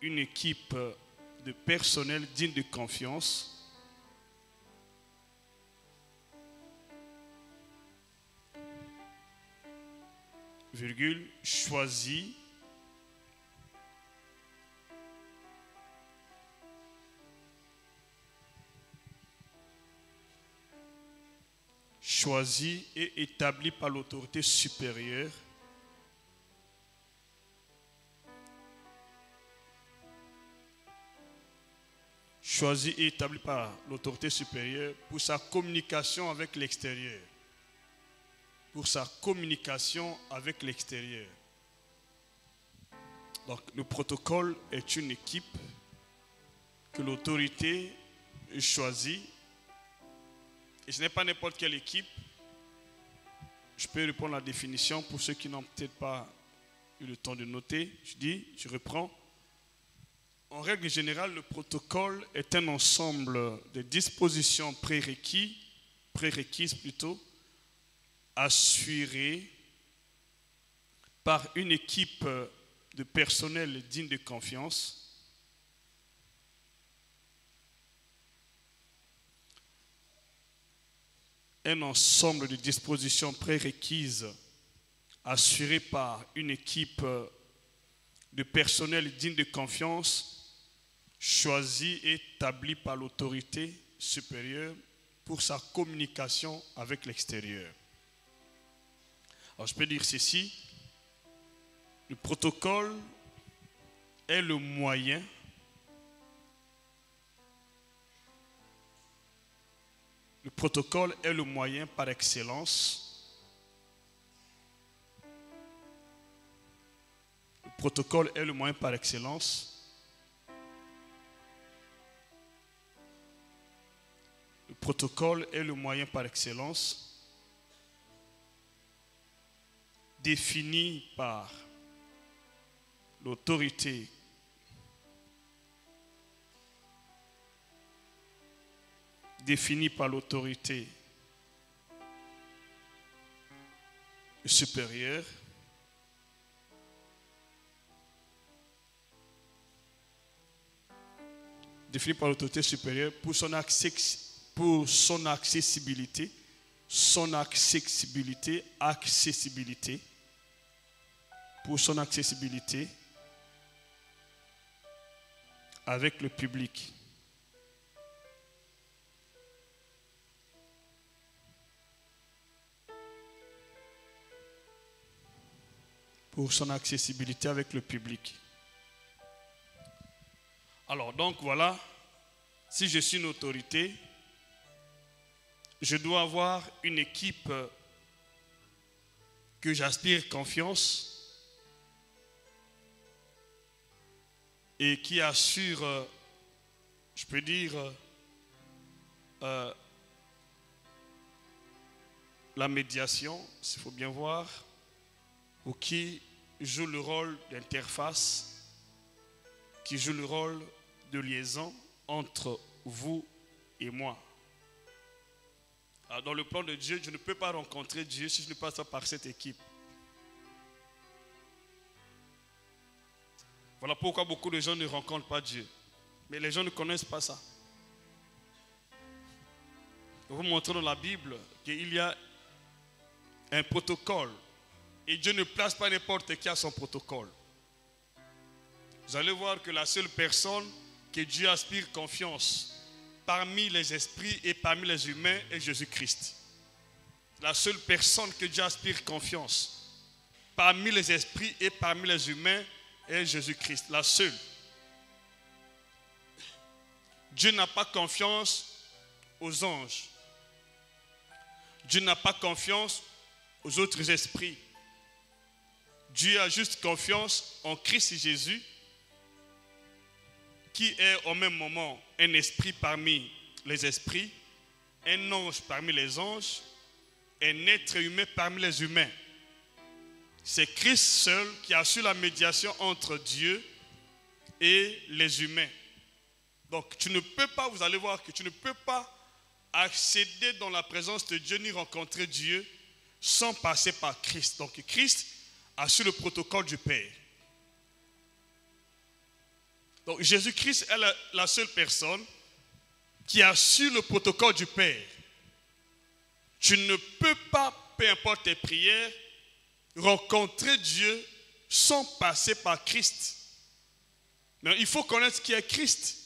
une équipe de personnel digne de confiance, virgule, choisit et établi par l'autorité supérieure choisi et établi par l'autorité supérieure pour sa communication avec l'extérieur. Pour sa communication avec l'extérieur. Donc le protocole est une équipe que l'autorité choisit. Et ce n'est pas n'importe quelle équipe. Je peux répondre à la définition pour ceux qui n'ont peut-être pas eu le temps de noter. Je reprends. En règle générale, le protocole est un ensemble de dispositions prérequises assurées par une équipe de personnel digne de confiance un ensemble de dispositions prérequises assurées par une équipe de personnel digne de confiance choisi et établi par l'autorité supérieure pour sa communication avec l'extérieur. Alors je peux dire ceci, le protocole est le moyen par excellence. Le protocole est le moyen par excellence défini par l'autorité supérieure pour son accessibilité avec le public. Alors donc voilà, si je suis une autorité, je dois avoir une équipe que j'aspire confiance et qui assure, je peux dire, la médiation, s'il faut bien voir, ou qui joue le rôle d'interface, qui joue le rôle de liaison entre vous et moi. Alors dans le plan de Dieu, je ne peux pas rencontrer Dieu si je ne passe pas par cette équipe. Voilà pourquoi beaucoup de gens ne rencontrent pas Dieu. Mais les gens ne connaissent pas ça. Je vais vous montrer dans la Bible qu'il y a un protocole. Et Dieu ne place pas n'importe qui à son protocole. Vous allez voir que la seule personne que Dieu aspire confiance parmi les esprits et parmi les humains est Jésus-Christ. La seule personne que Dieu aspire confiance parmi les esprits et parmi les humains est Jésus-Christ. La seule. Dieu n'a pas confiance aux anges. Dieu n'a pas confiance aux autres esprits. Dieu a juste confiance en Christ Jésus, qui est au même moment un esprit parmi les esprits, un ange parmi les anges, un être humain parmi les humains. C'est Christ seul qui assure la médiation entre Dieu et les humains. Donc tu ne peux pas, vous allez voir que tu ne peux pas accéder dans la présence de Dieu ni rencontrer Dieu sans passer par Christ. Donc Christ assure le protocole du Père. Donc Jésus-Christ est la seule personne qui a su le protocole du Père. Tu ne peux pas, peu importe tes prières, rencontrer Dieu sans passer par Christ. Mais il faut connaître ce qui est Christ.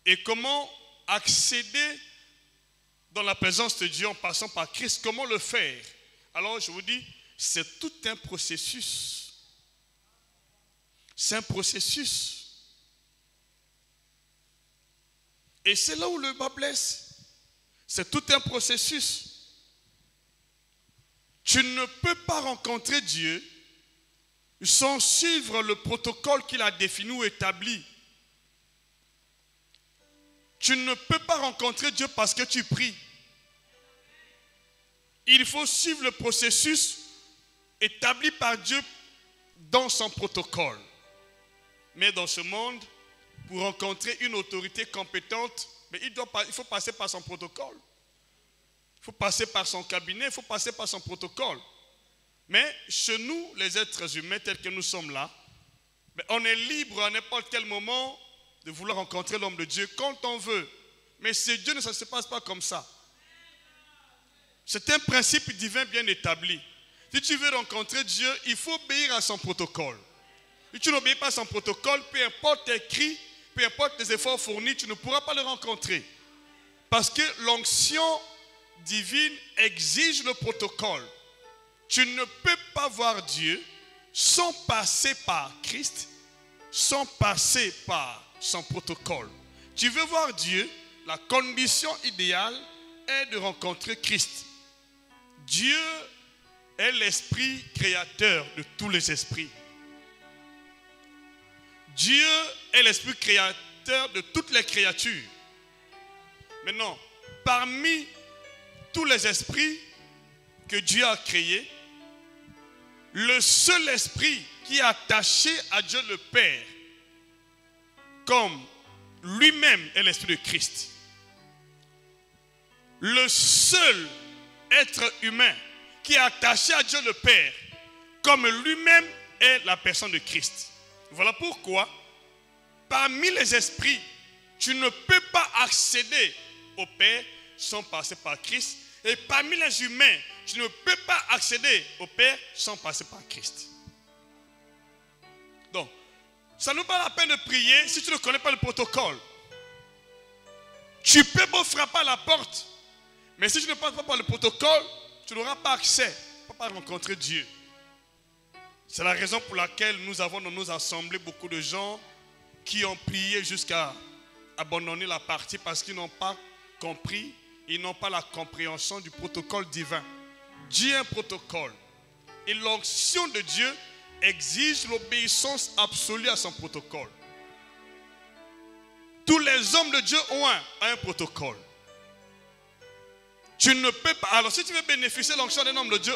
Et comment accéder dans la présence de Dieu en passant par Christ, comment le faire? Alors je vous dis, c'est tout un processus. C'est un processus. Et c'est là où le bas blesse. C'est tout un processus. Tu ne peux pas rencontrer Dieu sans suivre le protocole qu'il a défini ou établi. Tu ne peux pas rencontrer Dieu parce que tu pries. Il faut suivre le processus établi par Dieu dans son protocole. Mais dans ce monde, pour rencontrer une autorité compétente, mais il faut passer par son protocole. Il faut passer par son cabinet, il faut passer par son protocole. Mais chez nous, les êtres humains tels que nous sommes là, on est libre à n'importe quel moment de vouloir rencontrer l'homme de Dieu quand on veut. Mais chez Dieu, ça ne se passe pas comme ça. C'est un principe divin bien établi. Si tu veux rencontrer Dieu, il faut obéir à son protocole. Si tu n'obéis pas à son protocole, peu importe tes cris, peu importe tes efforts fournis, tu ne pourras pas le rencontrer. Parce que l'onction divine exige le protocole. Tu ne peux pas voir Dieu sans passer par Christ, sans passer par son protocole. Tu veux voir Dieu, la condition idéale est de rencontrer Christ. Dieu est l'esprit créateur de tous les esprits. Dieu est l'esprit créateur de toutes les créatures. Maintenant, parmi tous les esprits que Dieu a créés, le seul esprit qui est attaché à Dieu le Père, comme lui-même est l'esprit de Christ. Le seul être humain qui est attaché à Dieu le Père, comme lui-même est la personne de Christ. Voilà pourquoi, parmi les esprits, tu ne peux pas accéder au Père sans passer par Christ. Et parmi les humains, tu ne peux pas accéder au Père sans passer par Christ. Donc, ça ne vaut pas la peine de prier si tu ne connais pas le protocole. Tu peux beau frapper à la porte, mais si tu ne passes pas par le protocole, tu n'auras pas accès, tu ne peux pas rencontrer Dieu. C'est la raison pour laquelle nous avons dans nos assemblées beaucoup de gens qui ont prié jusqu'à abandonner la partie parce qu'ils n'ont pas compris, ils n'ont pas la compréhension du protocole divin. Dieu est un protocole. Et l'onction de Dieu exige l'obéissance absolue à son protocole. Tous les hommes de Dieu ont un protocole. Tu ne peux pas. Alors si tu veux bénéficier de l'onction d'un homme de Dieu,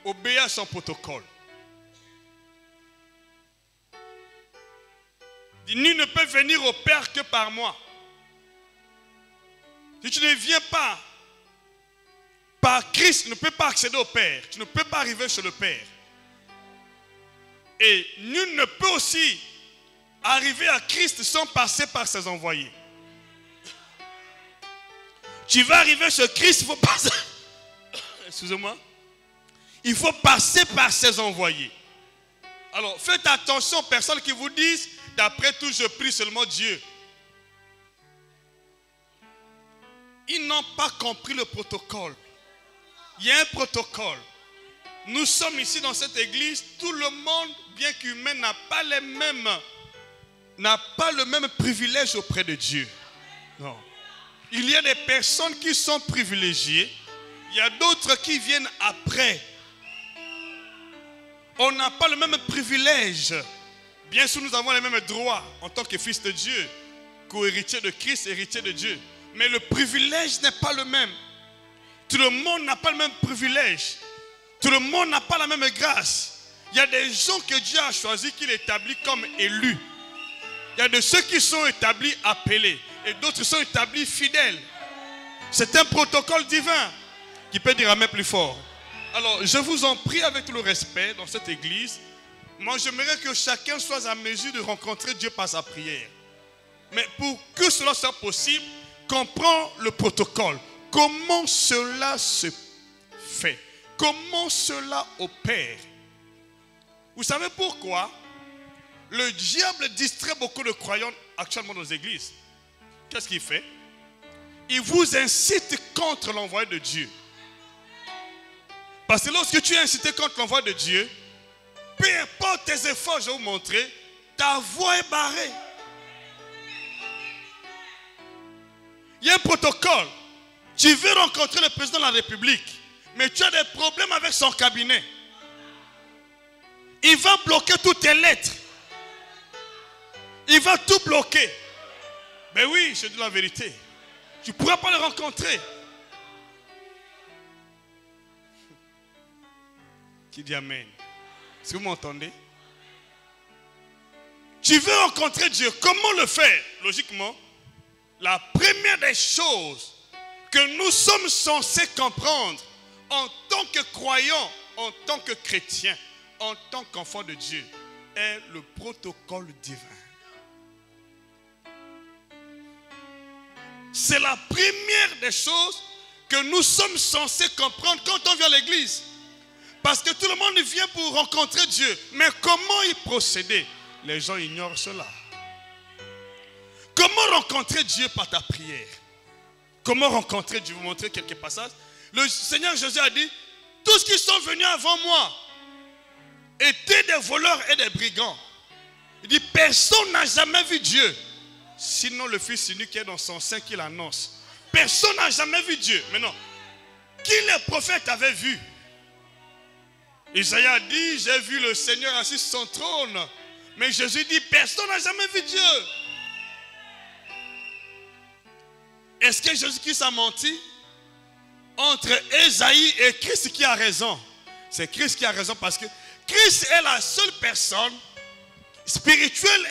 obéis à son protocole. Nul ne peut venir au Père que par moi. Si tu ne viens pas par Christ, tu ne peux pas accéder au Père. Tu ne peux pas arriver chez le Père. Et nul ne peut aussi arriver à Christ sans passer par ses envoyés. Tu vas arriver chez Christ, il faut passer. Excusez-moi. Il faut passer par ses envoyés. Alors, faites attention aux personnes qui vous disent, d'après tout, je prie seulement Dieu. Ils n'ont pas compris le protocole. Il y a un protocole. Nous sommes ici dans cette église, tout le monde, bien qu'humain, n'a pas le même privilège auprès de Dieu. Non. Il y a des personnes qui sont privilégiées, il y a d'autres qui viennent après. On n'a pas le même privilège. Bien sûr, nous avons les mêmes droits en tant que fils de Dieu, co-héritier de Christ, héritier de Dieu. Mais le privilège n'est pas le même. Tout le monde n'a pas le même privilège. Tout le monde n'a pas la même grâce. Il y a des gens que Dieu a choisis, qu'il établit comme élus. Il y a de ceux qui sont établis appelés et d'autres sont établis fidèles. C'est un protocole divin qui peut dire amen plus fort. Alors, je vous en prie avec tout le respect dans cette église, Moi, j'aimerais que chacun soit en mesure de rencontrer Dieu par sa prière. Mais pour que cela soit possible, comprends le protocole. Comment cela se fait? Comment cela opère? Vous savez pourquoi le diable distrait beaucoup de croyants actuellement dans les églises? Qu'est-ce qu'il fait? Il vous incite contre l'envoyé de Dieu. Parce que lorsque tu es incité contre l'envoyé de Dieu, peu importe tes efforts, je vais vous montrer, ta voie est barrée. Il y a un protocole. Tu veux rencontrer le président de la République, mais tu as des problèmes avec son cabinet. Il va bloquer toutes tes lettres. Il va tout bloquer. Mais oui, je dis la vérité. Tu ne pourras pas le rencontrer. Qui dit Amen? Est-ce que vous m'entendez? Tu veux rencontrer Dieu. Comment le faire? Logiquement, la première des choses que nous sommes censés comprendre en tant que croyants, en tant que chrétiens, en tant qu'enfants de Dieu, est le protocole divin. C'est la première des choses que nous sommes censés comprendre quand on vient à l'église. Parce que tout le monde vient pour rencontrer Dieu. Mais comment y procéder? Les gens ignorent cela. Comment rencontrer Dieu par ta prière? Comment rencontrer Dieu? Je vais vous montrer quelques passages. Le Seigneur Jésus a dit, tous qui sont venus avant moi étaient des voleurs et des brigands. Il dit, personne n'a jamais vu Dieu. Sinon le Fils unique qui est dans son sein qui l'annonce. Personne n'a jamais vu Dieu. Mais non. Qui les prophètes avaient vu? Isaïe a dit, j'ai vu le Seigneur assis sur son trône. Mais Jésus dit, personne n'a jamais vu Dieu. Est-ce que Jésus-Christ a menti? Entre Ésaïe et Christ, qui a raison? C'est Christ qui a raison parce que Christ est la seule personne spirituelle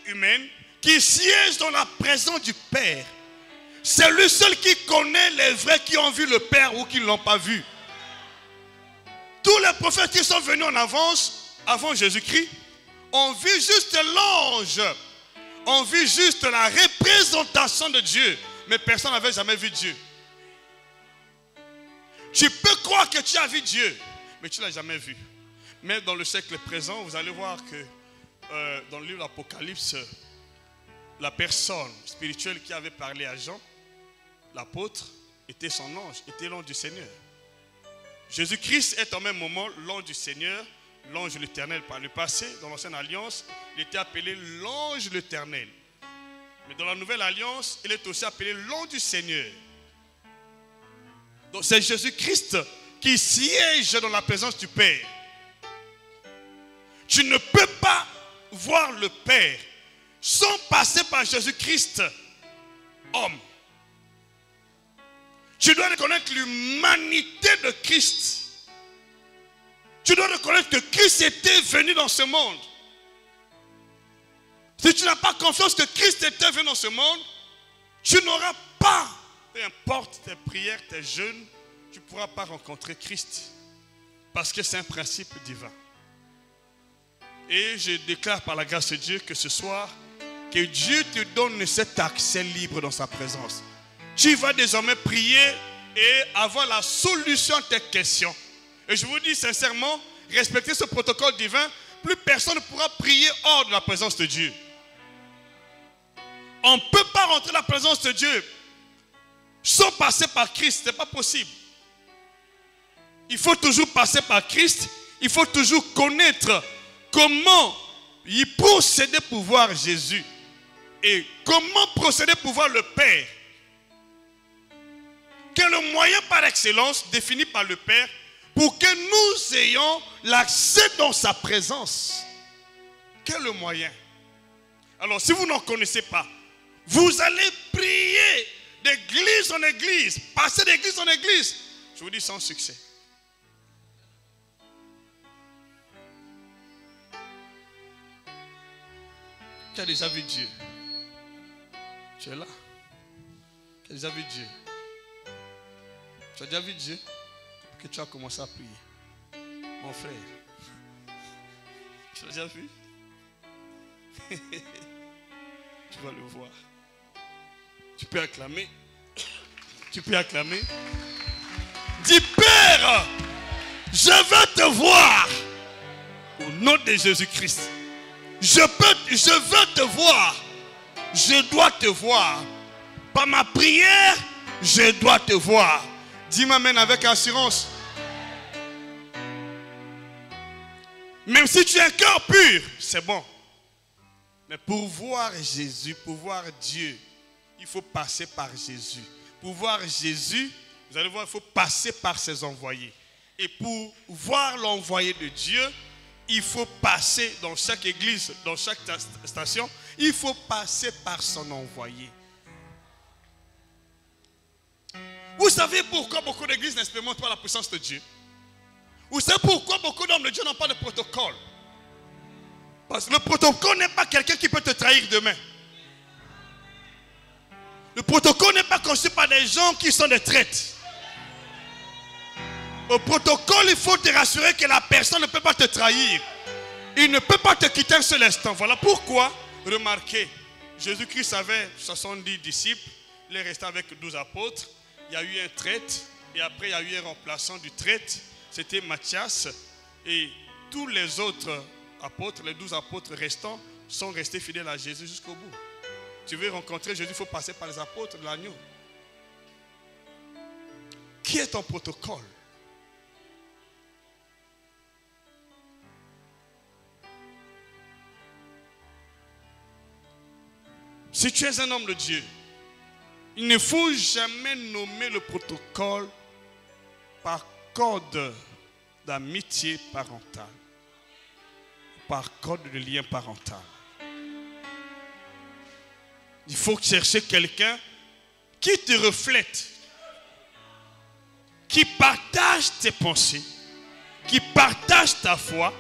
et humaine qui siège dans la présence du Père. C'est lui seul qui connaît les vrais qui ont vu le Père ou qui ne l'ont pas vu. Tous les prophètes qui sont venus en avance, avant Jésus-Christ, ont vu juste l'ange. On vit juste la représentation de Dieu. Mais personne n'avait jamais vu Dieu. Tu peux croire que tu as vu Dieu, mais tu ne l'as jamais vu. Mais dans le siècle présent, vous allez voir que dans le livre de l'Apocalypse, la personne spirituelle qui avait parlé à Jean, l'apôtre, était son ange, était l'ange du Seigneur. Jésus-Christ est au même moment l'ange du Seigneur, l'ange de l'Éternel. Par le passé, dans l'Ancienne Alliance, il était appelé l'ange de l'Éternel. Mais dans la Nouvelle Alliance, il est aussi appelé l'ange du Seigneur. Donc c'est Jésus-Christ qui siège dans la présence du Père. Tu ne peux pas voir le Père sans passer par Jésus-Christ, homme. Tu dois reconnaître l'humanité de Christ. Tu dois reconnaître que Christ était venu dans ce monde. Si tu n'as pas confiance que Christ était venu dans ce monde, tu n'auras pas, peu importe tes prières, tes jeûnes, tu ne pourras pas rencontrer Christ. Parce que c'est un principe divin. Et je déclare par la grâce de Dieu que ce soir, que Dieu te donne cet accès libre dans sa présence. Tu vas désormais prier et avoir la solution à tes questions. Et je vous dis sincèrement, respectez ce protocole divin, plus personne ne pourra prier hors de la présence de Dieu. On ne peut pas rentrer dans la présence de Dieu sans passer par Christ. Ce n'est pas possible. Il faut toujours passer par Christ. Il faut toujours connaître comment y procéder pour voir Jésus. Et comment procéder pour voir le Père. Quel est le moyen par excellence défini par le Père pour que nous ayons l'accès dans sa présence? Quel est le moyen? Alors si vous n'en connaissez pas, vous allez prier d'église en église, passer d'église en église. Je vous dis sans succès. Tu as déjà vu Dieu? Tu es là? Tu as déjà vu Dieu? Tu as déjà vu Dieu? Que tu as commencé à prier. Mon frère, Tu l'as déjà vu? Tu vas le voir. Tu peux acclamer. Tu peux acclamer. Dis, Père, je veux te voir. Au nom de Jésus-Christ. Je veux te voir. Je dois te voir. Par ma prière, je dois te voir. Dis-moi amen avec assurance. Même si tu as un cœur pur, c'est bon. Mais pour voir Jésus, pour voir Dieu, il faut passer par Jésus. Pour voir Jésus, vous allez voir, il faut passer par ses envoyés. Et pour voir l'envoyé de Dieu, il faut passer dans chaque église, dans chaque station, il faut passer par son envoyé. Vous savez pourquoi beaucoup d'églises n'expérimentent pas la puissance de Dieu? Vous savez pourquoi beaucoup d'hommes de Dieu n'ont pas de protocole? Parce que le protocole n'est pas quelqu'un qui peut te trahir demain. Le protocole n'est pas conçu par des gens qui sont des traîtres. Au protocole, il faut te rassurer que la personne ne peut pas te trahir. Il ne peut pas te quitter un seul instant. Voilà pourquoi, remarquez, Jésus-Christ avait 70 disciples. Il est resté avec 12 apôtres. Il y a eu un traître. Et après, il y a eu un remplaçant du traître. C'était Matthias. Et tous les autres apôtres, les 12 apôtres restants, sont restés fidèles à Jésus jusqu'au bout. Tu veux rencontrer Jésus, il faut passer par les apôtres de l'agneau. Qui est ton protocole? Si tu es un homme de Dieu, il ne faut jamais nommer le protocole par code d'amitié parentale, par code de lien parental. Il faut chercher quelqu'un qui te reflète, qui partage tes pensées, qui partage ta foi,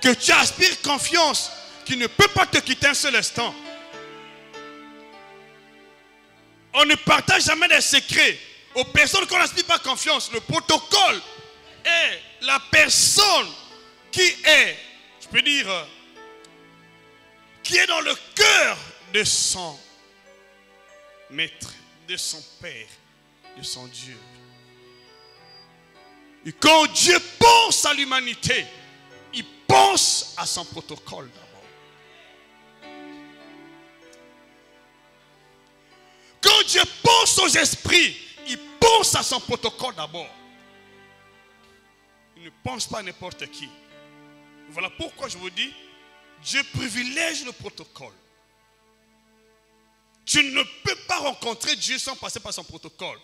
que tu aspires confiance, qui ne peut pas te quitter un seul instant. On ne partage jamais des secrets aux personnes qu'on n'aspire pas confiance. Le protocole est la personne qui est, je peux dire, qui est dans le cœur de son maître, de son Père, de son Dieu. Et quand Dieu pense à l'humanité, il pense à son protocole d'abord. Quand Dieu pense aux esprits, il pense à son protocole d'abord. Il ne pense pas à n'importe qui. Voilà pourquoi je vous dis, Dieu privilège le protocole. Tu ne peux pas rencontrer Dieu sans passer par son protocole.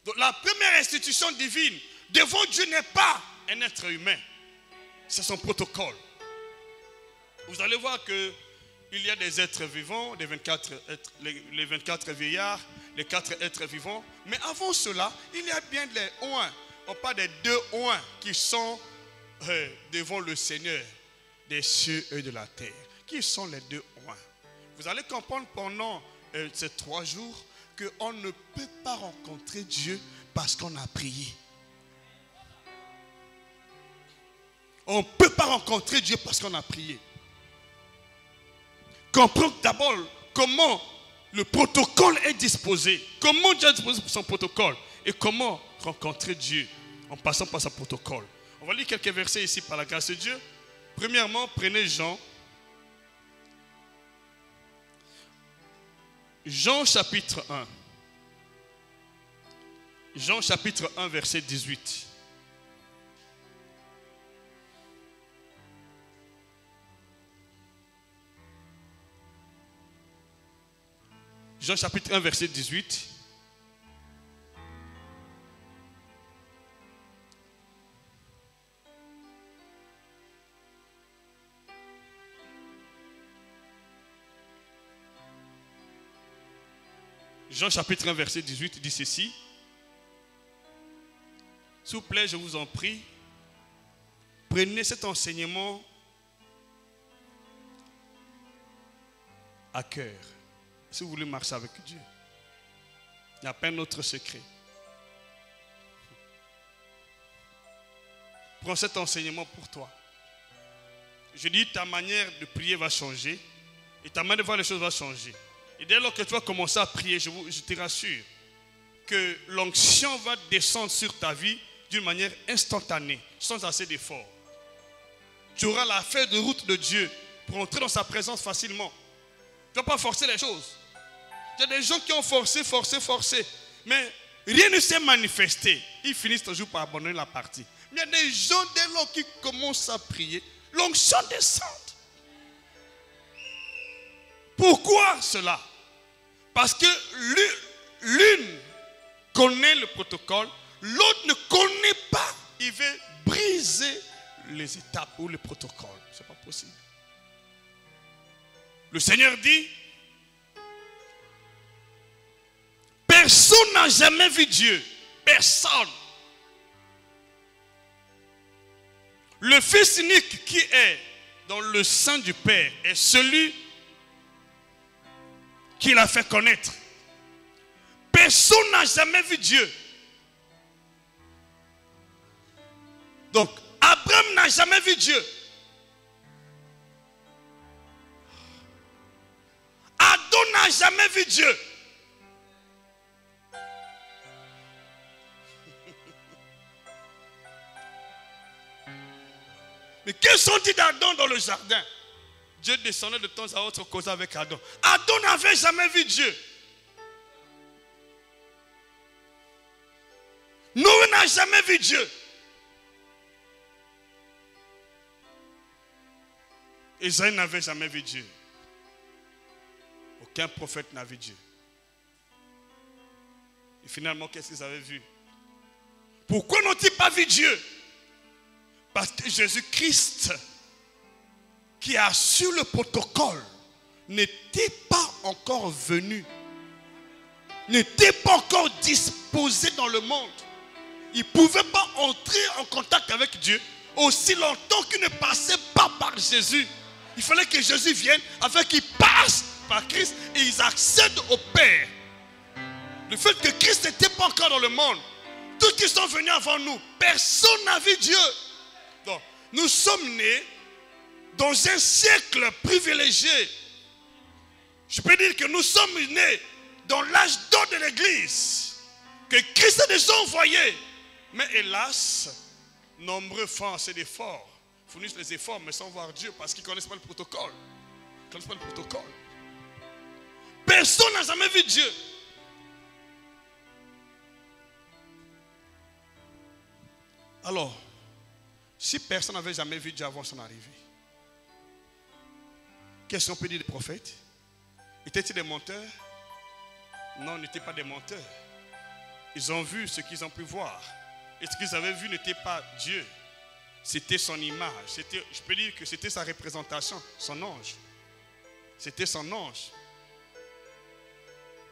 Donc la première institution divine devant Dieu n'est pas un être humain. C'est son protocole. Vous allez voir que il y a des êtres vivants, les 24 vieillards, les 4 êtres vivants. Mais avant cela, il y a bien les oins. On parle des 2 oins qui sont devant le Seigneur des cieux et de la terre. Qui sont les 2 oins? Vous allez comprendre pendant ces 3 jours qu'on ne peut pas rencontrer Dieu parce qu'on a prié. On ne peut pas rencontrer Dieu parce qu'on a prié. Comprends d'abord comment le protocole est disposé. Comment Dieu a disposé son protocole. Et comment rencontrer Dieu en passant par son protocole. On va lire quelques versets ici par la grâce de Dieu. Premièrement, prenez Jean. Jean chapitre 1. Jean chapitre 1 verset 18. Jean chapitre 1 verset 18. Jean chapitre 1 verset 18 dit ceci. S'il vous plaît, je vous en prie, prenez cet enseignement à cœur. Si vous voulez marcher avec Dieu, il n'y a pas un autre secret. Prends cet enseignement pour toi. je dis ta manière de prier va changer et ta manière de voir les choses va changer. Et dès lors que tu vas commencer à prier, je te rassure que l'onction va descendre sur ta vie d'une manière instantanée, sans assez d'effort. Tu auras la feuille de route de Dieu pour entrer dans sa présence facilement. Tu ne vas pas forcer les choses. Il y a des gens qui ont forcé, mais rien ne s'est manifesté. Ils finissent toujours par abandonner la partie. Mais il y a des gens, dès lors qu'ils commencent à prier, l'onction descend. Pourquoi cela? Parce que l'une connaît le protocole, l'autre ne connaît pas. Il veut briser les étapes ou le protocole. Ce n'est pas possible. Le Seigneur dit, personne n'a jamais vu Dieu. Personne. Le Fils unique qui est dans le sein du Père est celui qui l'a fait connaître. Personne n'a jamais vu Dieu. Donc, Abraham n'a jamais vu Dieu. Adam n'a jamais vu Dieu. Mais que sont-ils d'Adam dans le jardin? Dieu descendait de temps à autre causer avec Adam. Adam n'avait jamais vu Dieu. Noé n'a jamais vu Dieu. Isaïe n'avait jamais vu Dieu. Aucun prophète n'a vu Dieu. Et finalement, qu'est-ce qu'ils avaient vu? Pourquoi n'ont-ils pas vu Dieu? Parce que Jésus-Christ, qui a su le protocole, n'était pas encore venu. N'était pas encore disposé dans le monde. Il ne pouvait pas entrer en contact avec Dieu aussi longtemps qu'il ne passait pas par Jésus. Il fallait que Jésus vienne afin qu'il passe par Christ et ils accèdent au Père. Le fait que Christ n'était pas encore dans le monde, tous qui sont venus avant nous, personne n'a vu Dieu. Donc, nous sommes nés dans un siècle privilégié. Je peux dire que nous sommes nés dans l'âge d'or de l'Église, que Christ a déjà envoyé. Mais hélas, nombreux font assez d'efforts, fournissent les efforts, mais sans voir Dieu, parce qu'ils ne connaissent pas le protocole. Ils ne connaissent pas le protocole. Personne n'a jamais vu Dieu. Alors, si personne n'avait jamais vu Dieu avant son arrivée, qu'est-ce qu'on peut dire des prophètes? Étaient-ils des menteurs? Non, ils n'étaient pas des menteurs. Ils ont vu ce qu'ils ont pu voir. Et ce qu'ils avaient vu n'était pas Dieu. C'était son image. Je peux dire que c'était sa représentation, son ange. C'était son ange.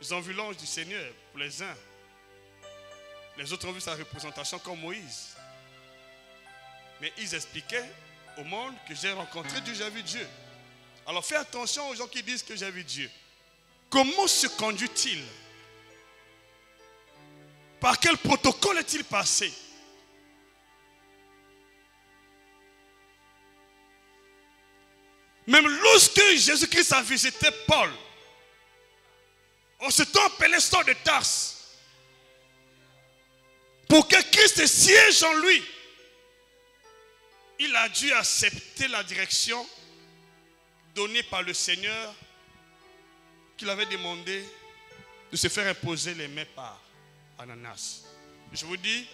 Ils ont vu l'ange du Seigneur pour les uns. Les autres ont vu sa représentation comme Moïse. Mais ils expliquaient au monde que j'ai rencontré Dieu, j'ai vu Dieu. Alors fais attention aux gens qui disent que j'ai vu Dieu. Comment se conduit-il? Par quel protocole est-il passé? Même lorsque Jésus-Christ a visité Paul, on se temps appelé Saul de Tarse, pour que Christ siège en lui, il a dû accepter la direction donnée par le Seigneur qu'il avait demandé de se faire imposer les mains par Ananas. Je vous dis,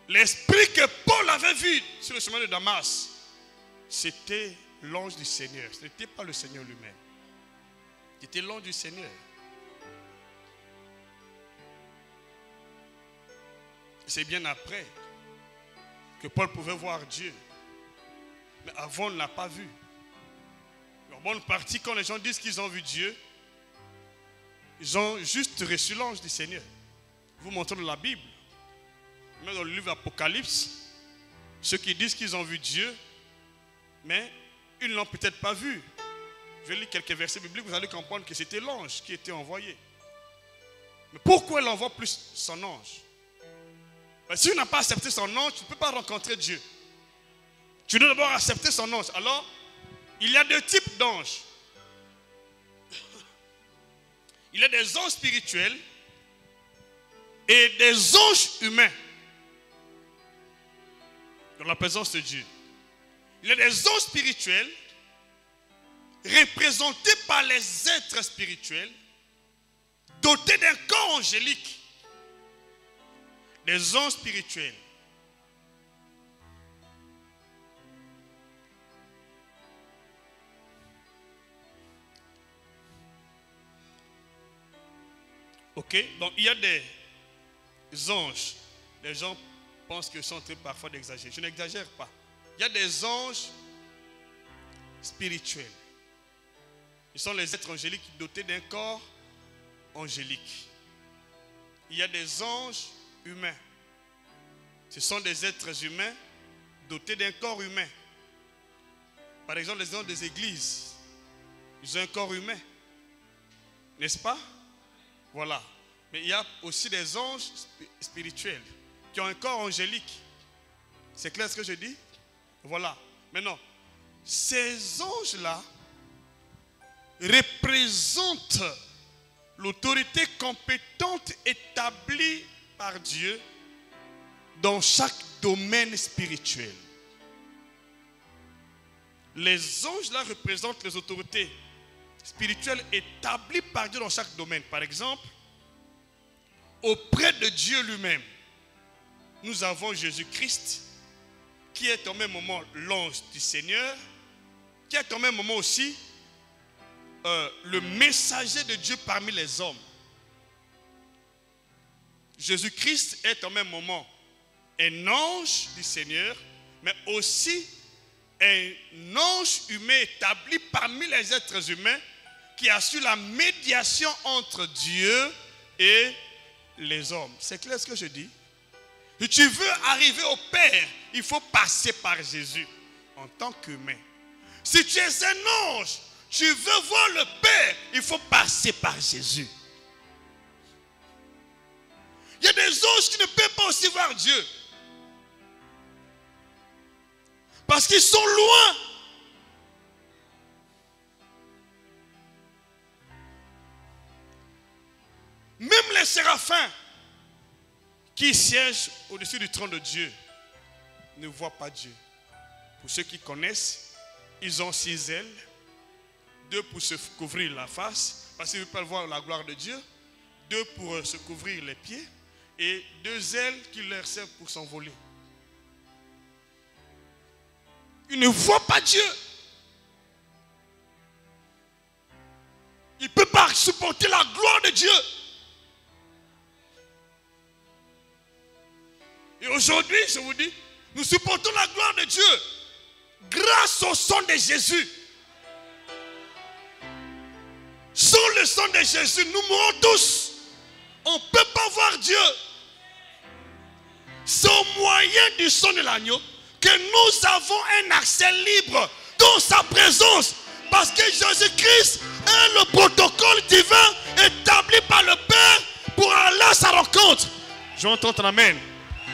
l'esprit que Paul avait vu sur le chemin de Damas, c'était l'ange du Seigneur. Ce n'était pas le Seigneur lui-même. C'était l'ange du Seigneur. C'est bien après que Paul pouvait voir Dieu. Mais avant, on ne l'a pas vu. En bonne partie, quand les gens disent qu'ils ont vu Dieu, ils ont juste reçu l'ange du Seigneur. Vous montrez dans la Bible, même dans le livre Apocalypse, ceux qui disent qu'ils ont vu Dieu, mais ils ne l'ont peut-être pas vu. Je vais lire quelques versets bibliques, vous allez comprendre que c'était l'ange qui était envoyé. Mais pourquoi il envoie plus son ange? Si tu n'as pas accepté son ange, tu ne peux pas rencontrer Dieu. Tu dois d'abord accepter son ange. Alors, il y a deux types d'anges. Il y a des anges spirituels et des anges humains dans la présence de Dieu. Il y a des anges spirituels représentés par les êtres spirituels dotés d'un corps angélique. Des anges spirituels. Ok, donc il y a des anges. Les gens pensent que sont en train parfois d'exagérer. Je n'exagère pas. Il y a des anges spirituels. Ils sont les êtres angéliques dotés d'un corps angélique. Il y a des anges humains. Ce sont des êtres humains dotés d'un corps humain. Par exemple, les anges des églises, ils ont un corps humain. N'est-ce pas? Voilà. Mais il y a aussi des anges spirituels qui ont un corps angélique. C'est clair ce que je dis? Voilà. Maintenant, ces anges-là représentent l'autorité compétente établie par Dieu dans chaque domaine spirituel. Les anges-là représentent les autorités spirituelles établies par Dieu dans chaque domaine. Par exemple, auprès de Dieu lui-même, nous avons Jésus-Christ, qui est en même moment l'ange du Seigneur, qui est en même moment aussi le messager de Dieu parmi les hommes. Jésus-Christ est en même moment un ange du Seigneur, mais aussi un ange humain établi parmi les êtres humains qui assure la médiation entre Dieu et les hommes. C'est clair ce que je dis? Si tu veux arriver au Père, il faut passer par Jésus en tant qu'humain. Si tu es un ange, tu veux voir le Père, il faut passer par Jésus. Il y a des anges qui ne peuvent pas aussi voir Dieu. Parce qu'ils sont loin. Même les séraphins qui siègent au-dessus du trône de Dieu ne voient pas Dieu. Pour ceux qui connaissent, ils ont 6 ailes. 2 pour se couvrir la face, parce qu'ils ne peuvent pas voir la gloire de Dieu. 2 pour se couvrir les pieds. Et 2 ailes qui leur servent pour s'envoler. Ils ne voient pas Dieu. Ils ne peuvent pas supporter la gloire de Dieu. Et aujourd'hui, je vous dis, nous supportons la gloire de Dieu grâce au sang de Jésus. Sans le sang de Jésus, nous mourrons tous. On ne peut pas voir Dieu. C'est au moyen du sang de l'agneau que nous avons un accès libre dans sa présence. Parce que Jésus-Christ est le protocole divin établi par le Père pour aller à sa rencontre. J'entends ton amen.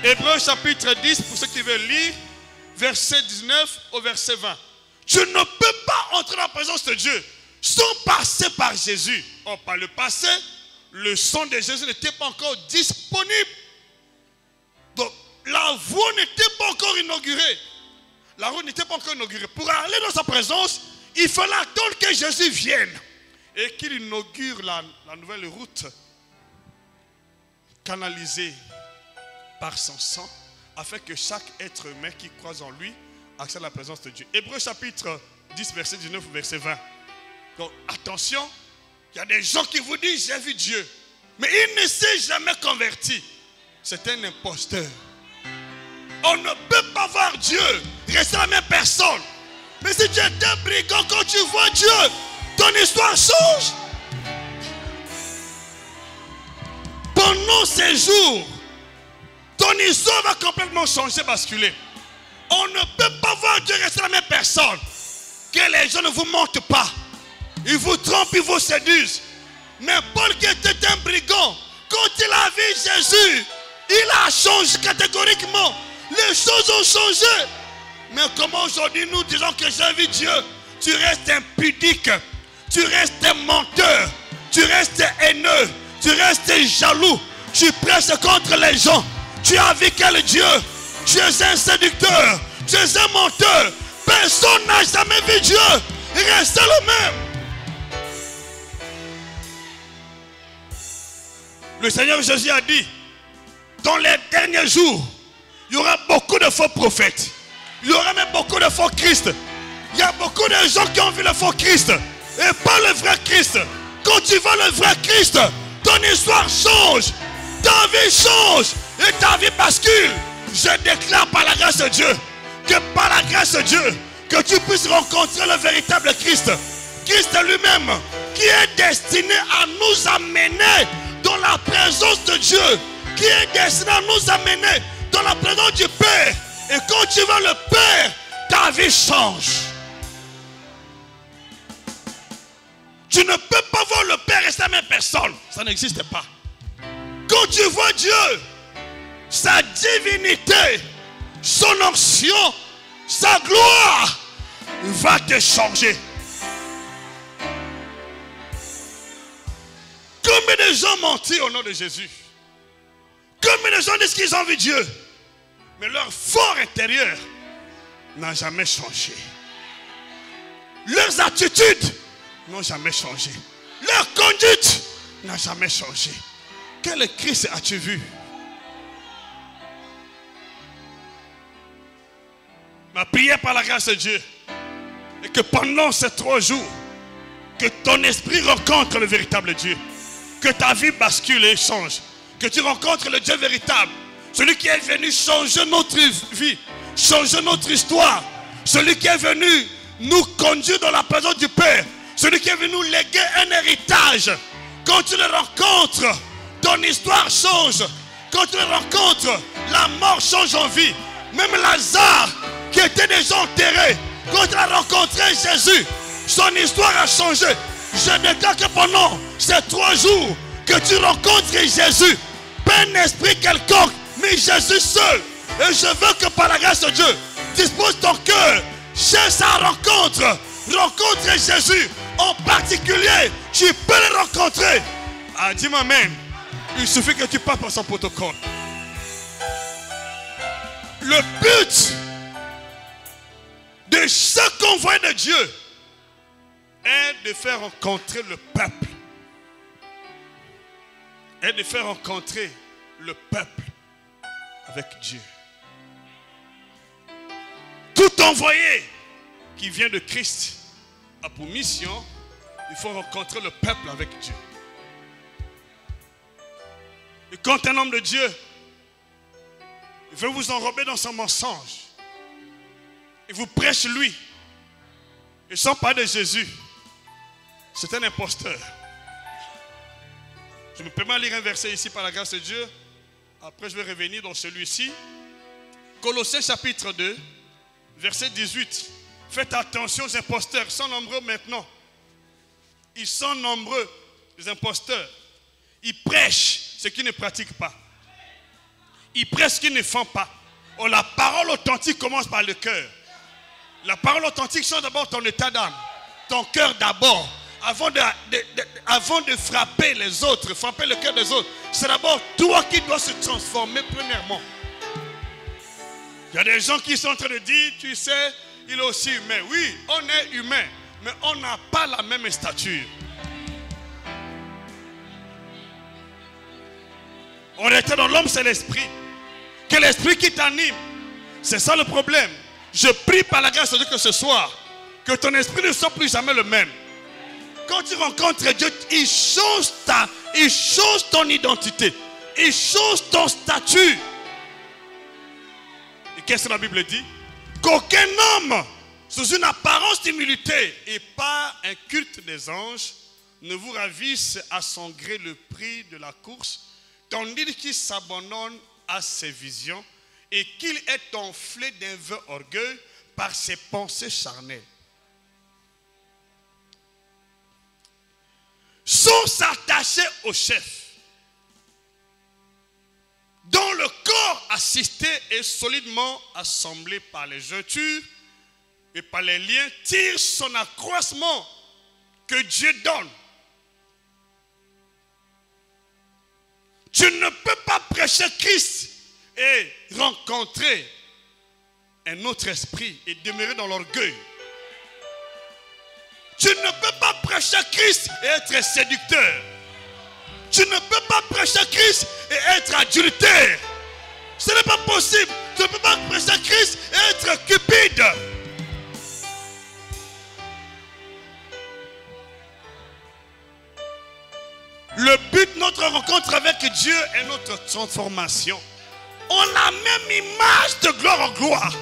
Hébreux chapitre 10, pour ceux qui veulent lire, verset 19 au verset 20. Tu ne peux pas entrer dans la présence de Dieu sans passer par Jésus. Or, par le passé, le sang de Jésus n'était pas encore disponible. Donc, la voie n'était pas encore inaugurée. La route n'était pas encore inaugurée. Pour aller dans sa présence, il fallait attendre que Jésus vienne et qu'il inaugure la nouvelle route canalisée par son sang, afin que chaque être humain qui croise en lui accède à la présence de Dieu. Hébreux chapitre 10, verset 19 au verset 20. Donc attention, il y a des gens qui vous disent j'ai vu Dieu, mais il ne s'est jamais converti. C'est un imposteur. On ne peut pas voir Dieu, rester la même personne. Mais si tu es un brigand, quand tu vois Dieu, ton histoire change. Pendant ces jours, ton histoire va complètement changer, basculer. On ne peut pas voir Dieu rester la même personne. Que les gens ne vous mentent pas. Ils vous trompent, ils vous séduisent. Mais Paul qui était un brigand, quand il a vu Jésus, il a changé catégoriquement. Les choses ont changé. Mais comment aujourd'hui nous disons que j'ai vu Dieu? Tu restes impudique, tu restes menteur, tu restes haineux, tu restes jaloux, tu presses contre les gens. Tu as vu quel Dieu? Tu es un séducteur, tu es un menteur. Personne n'a jamais vu Dieu. Il reste le même. Le Seigneur Jésus a dit, dans les derniers jours, il y aura beaucoup de faux prophètes. Il y aura même beaucoup de faux Christ. Il y a beaucoup de gens qui ont vu le faux Christ et pas le vrai Christ. Quand tu vois le vrai Christ, ton histoire change, ta vie change et ta vie bascule. Je déclare par la grâce de Dieu, que par la grâce de Dieu, que tu puisses rencontrer le véritable Christ. Christ lui-même, qui est destiné à nous amener dans la présence de Dieu, qui est destiné à nous amener dans la présence du Père. Et quand tu vois le Père, ta vie change. Tu ne peux pas voir le Père et sa même personne. Ça n'existe pas. Quand tu vois Dieu, sa divinité, son onction, sa gloire va te changer. Combien de gens mentent au nom de Jésus? Combien de gens disent qu'ils ont vu Dieu? Mais leur fort intérieur n'a jamais changé. Leurs attitudes n'ont jamais changé. Leur conduite n'a jamais changé. Quel Christ as-tu vu? Ma prière par la grâce de Dieu est que pendant ces 3 jours, que ton esprit rencontre le véritable Dieu. Que ta vie bascule et change. Que tu rencontres le Dieu véritable. Celui qui est venu changer notre vie, changer notre histoire. Celui qui est venu nous conduire dans la présence du Père. Celui qui est venu nous léguer un héritage. Quand tu le rencontres, ton histoire change. Quand tu le rencontres, la mort change en vie. Même Lazare, qui était déjà enterré, quand il a rencontré Jésus, son histoire a changé. Je déclare que pendant ces 3 jours que tu rencontres Jésus, pas un esprit quelconque, mais Jésus seul. Et je veux que par la grâce de Dieu, dispose ton cœur, cherche sa rencontre, rencontre Jésus. En particulier, tu peux le rencontrer. Ah, dis-moi amen. Il suffit que tu passes par son protocole. Le but de chaque convoi de Dieu est de faire rencontrer le peuple. Est de faire rencontrer le peuple avec Dieu. Tout envoyé qui vient de Christ a pour mission, il faut rencontrer le peuple avec Dieu. Et quand un homme de Dieu il veut vous enrober dans son mensonge, il vous prêche lui, et sans parler de Jésus, c'est un imposteur. Je me permets de lire un verset ici par la grâce de Dieu. Après je vais revenir dans celui-ci. Colossiens chapitre 2, verset 18. Faites attention aux imposteurs, ils sont nombreux maintenant. Ils sont nombreux, les imposteurs. Ils prêchent ce qu'ils ne pratiquent pas. Ils prêchent ce qu'ils ne font pas. Oh, la parole authentique commence par le cœur. La parole authentique change d'abord ton état d'âme. Ton cœur d'abord. Avant de frapper les autres, frapper le cœur des autres, c'est d'abord toi qui dois se transformer premièrement. Il y a des gens qui sont en train de dire, tu sais, il est aussi humain. Oui, on est humain, mais on n'a pas la même stature. En réalité, dans l'homme, c'est l'esprit. Que l'esprit qui t'anime. C'est ça le problème. Je prie par la grâce de Dieu que ce soir, que ton esprit ne soit plus jamais le même. Quand tu rencontres Dieu, il change ton identité. Il change ton statut. Et qu'est-ce que la Bible dit? Qu'aucun homme, sous une apparence d'humilité et par un culte des anges, ne vous ravisse à son gré le prix de la course, tandis qu'il s'abandonne à ses visions et qu'il est enflé d'un vain orgueil par ses pensées charnelles. Sans s'attacher au chef, dont le corps assisté est solidement assemblé par les jointures et par les liens, tire son accroissement que Dieu donne. Tu ne peux pas prêcher Christ et rencontrer un autre esprit et demeurer dans l'orgueil. Tu ne peux pas prêcher Christ et être séducteur. Tu ne peux pas prêcher Christ et être adultère. Ce n'est pas possible. Tu ne peux pas prêcher Christ et être cupide. Le but de notre rencontre avec Dieu est notre transformation. On a la même image de gloire en gloire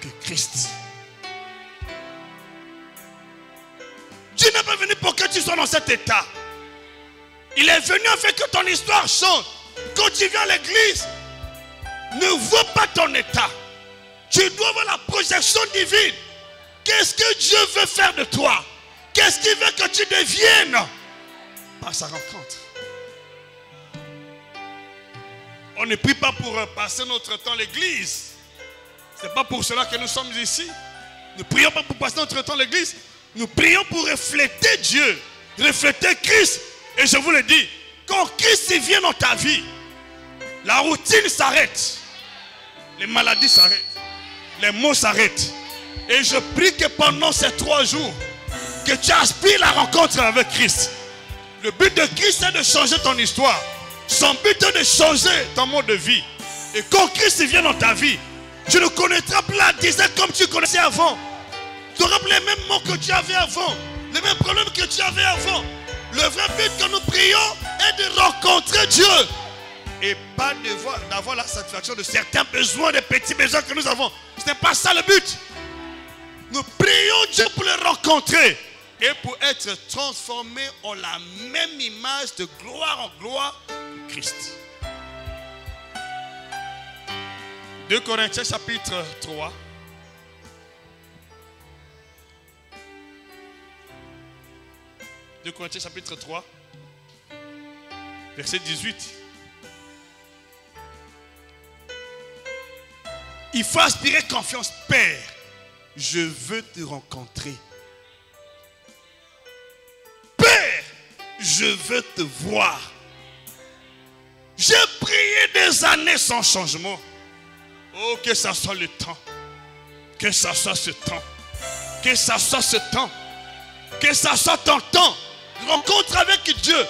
que Christ. Dieu n'est pas venu pour que tu sois dans cet état. Il est venu afin que ton histoire change. Quand tu viens à l'église, ne vois pas ton état. Tu dois voir la projection divine. Qu'est-ce que Dieu veut faire de toi? Qu'est-ce qu'il veut que tu deviennes par sa rencontre? On ne prie pas pour passer notre temps à l'église. Ce n'est pas pour cela que nous sommes ici. Nous ne prions pas pour passer notre temps à l'église. Nous prions pour refléter Dieu, refléter Christ. Et je vous le dis, quand Christ vient dans ta vie, la routine s'arrête. Les maladies s'arrêtent. Les maux s'arrêtent. Et je prie que pendant ces 3 jours, que tu aspires la rencontre avec Christ. Le but de Christ est de changer ton histoire. Son but est de changer ton mode de vie. Et quand Christ vient dans ta vie, tu ne connaîtras plus la disette comme tu connaissais avant. Tu auras les mêmes mots que tu avais avant. Les mêmes problèmes que tu avais avant. Le vrai but que nous prions est de rencontrer Dieu. Et pas d'avoir la satisfaction de certains besoins, des petits besoins que nous avons. Ce n'est pas ça le but. Nous prions Dieu pour le rencontrer. Et pour être transformés en la même image de gloire en gloire de Christ. 2 Corinthiens chapitre 3. Corinthiens chapitre 3, verset 18. Il faut aspirer confiance. Père, je veux te rencontrer. Père, je veux te voir. J'ai prié des années sans changement. Oh, que ça soit le temps. Que ça soit ce temps. Que ça soit ce temps. Que ça soit ton temps. Rencontre avec Dieu.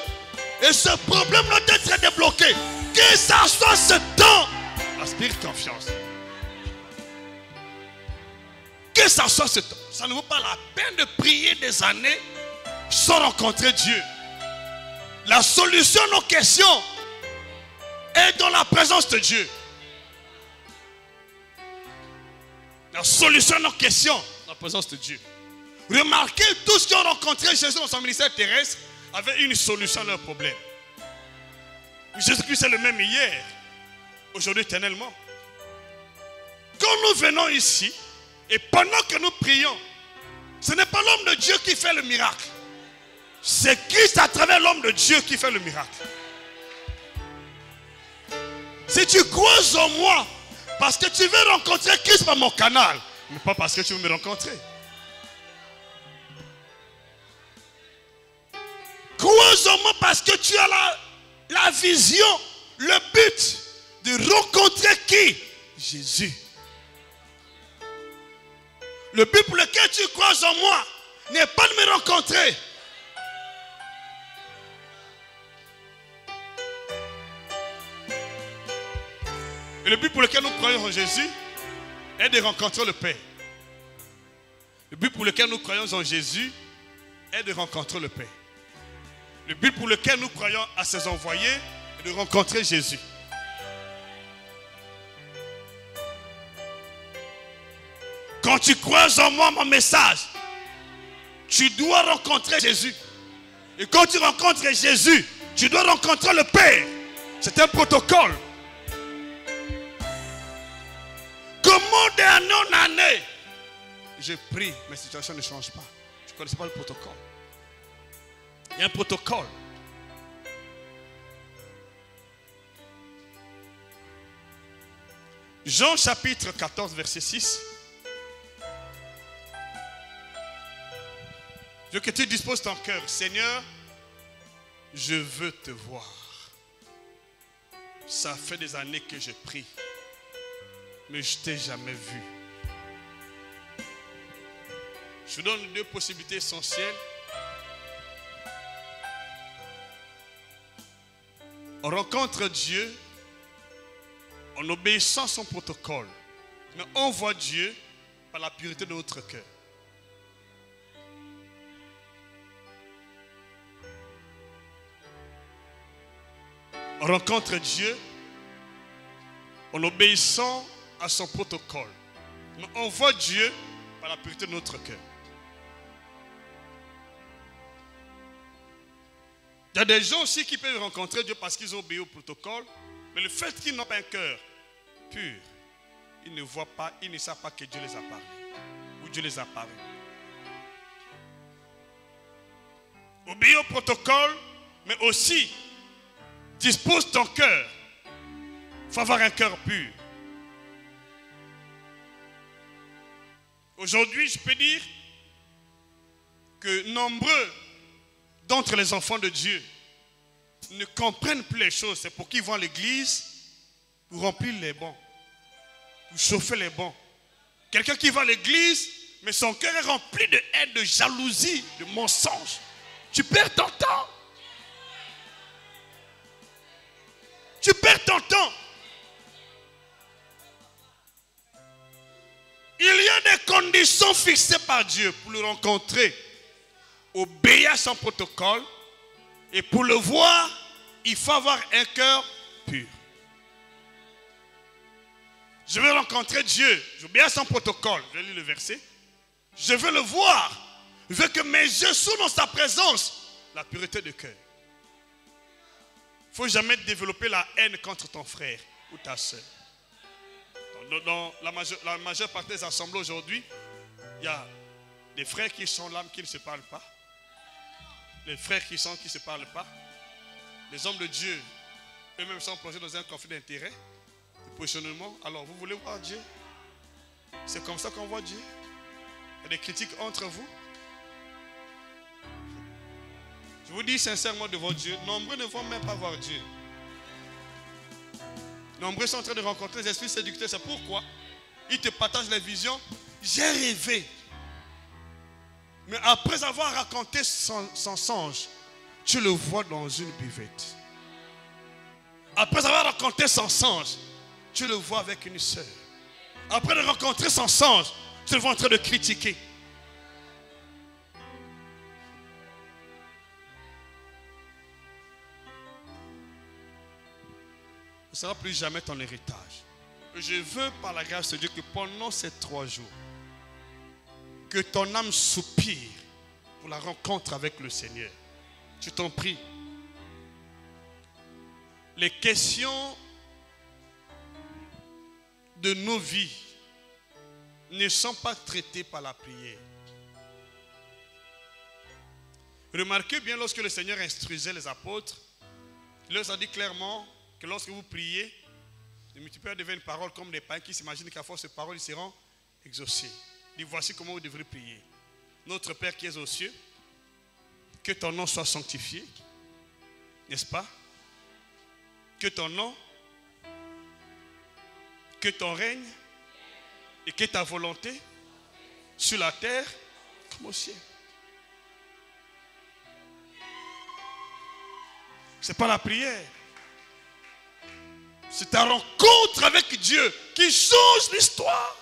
Et ce problème doit être débloqué. Que ça soit ce temps. Aspire confiance. Que ça soit ce temps. Ça ne vaut pas la peine de prier des années sans rencontrer Dieu. La solution à nos questions est dans la présence de Dieu. La solution à nos questions, dans la présence de Dieu. Remarquez, tous ceux qui ont rencontré Jésus dans son ministère terrestre avaient une solution à leurs problèmes. Jésus-Christ est le même hier, aujourd'hui éternellement. Quand nous venons ici, et pendant que nous prions, ce n'est pas l'homme de Dieu qui fait le miracle. C'est Christ à travers l'homme de Dieu qui fait le miracle. Si tu crois en moi, parce que tu veux rencontrer Christ par mon canal, mais pas parce que tu veux me rencontrer. Crois en moi parce que tu as la vision, le but de rencontrer qui? Jésus. Le but pour lequel tu crois en moi n'est pas de me rencontrer. Et le but pour lequel nous croyons en Jésus est de rencontrer le Père. Le but pour lequel nous croyons en Jésus est de rencontrer le Père. Le but pour lequel nous croyons à ses envoyés est de rencontrer Jésus. Quand tu crois en moi, mon message, tu dois rencontrer Jésus. Et quand tu rencontres Jésus, tu dois rencontrer le Père. C'est un protocole. Comment d'année en année, je prie, mais la situation ne change pas. Je ne connais pas le protocole. Il y a un protocole. Jean chapitre 14, verset 6. Je veux que tu disposes ton cœur. Seigneur, je veux te voir. Ça fait des années que je prie, mais je ne t'ai jamais vu. Je vous donne deux possibilités essentielles. On rencontre Dieu en obéissant à son protocole. Mais on voit Dieu par la pureté de notre cœur. On rencontre Dieu en obéissant à son protocole. Mais on voit Dieu par la pureté de notre cœur. Il y a des gens aussi qui peuvent rencontrer Dieu parce qu'ils ont obéi au protocole. Mais le fait qu'ils n'ont pas un cœur pur, ils ne voient pas, ils ne savent pas que Dieu les a parlé. Ou Dieu les a parlé. Obéis au protocole, mais aussi dispose ton cœur. Il faut avoir un cœur pur. Aujourd'hui, je peux dire que nombreux d'entre les enfants de Dieu ne comprennent plus les choses. C'est pour qu'ils vont à l'église pour remplir les bancs, pour chauffer les bancs. Quelqu'un qui va à l'église, mais son cœur est rempli de haine, de jalousie, de mensonges. Tu perds ton temps. Tu perds ton temps. Il y a des conditions fixées par Dieu pour le rencontrer. Obéir à son protocole. Et pour le voir, il faut avoir un cœur pur. Je veux rencontrer Dieu. J'obéis à son protocole. Je lis le verset. Je veux le voir. Je veux que mes yeux soient dans sa présence. La pureté de cœur. Il ne faut jamais développer la haine contre ton frère ou ta soeur. Dans la majeure partie des assemblées aujourd'hui, il y a des frères qui sont là, qui ne se parlent pas. Les frères qui ne se parlent pas. Les hommes de Dieu, eux-mêmes sont plongés dans un conflit d'intérêts, de positionnement. Alors, vous voulez voir Dieu? C'est comme ça qu'on voit Dieu. Il y a des critiques entre vous. Je vous dis sincèrement devant Dieu, nombreux ne vont même pas voir Dieu. Nombreux sont en train de rencontrer les esprits séducteurs. C'est pourquoi ils te partagent les visions. J'ai rêvé. Mais après avoir raconté son songe, tu le vois dans une buvette. Après avoir raconté son songe, tu le vois avec une sœur. Après de rencontrer son songe, tu le vois en train de critiquer. Ce ne sera plus jamais ton héritage. Je veux par la grâce de Dieu que pendant ces 3 jours, que ton âme soupire pour la rencontre avec le Seigneur. Je t'en prie. Les questions de nos vies ne sont pas traitées par la prière. Remarquez bien, lorsque le Seigneur instruisait les apôtres, il leur a dit clairement que lorsque vous priez, les multiples deviennent paroles comme des païens qui s'imaginent qu'à force de paroles, ils seront exaucés. Il dit, voici comment vous devrez prier. Notre Père qui es aux cieux, que ton nom soit sanctifié, n'est-ce pas? Que ton nom, que ton règne et que ta volonté sur la terre comme au ciel. Ce n'est pas la prière. C'est ta rencontre avec Dieu qui change l'histoire.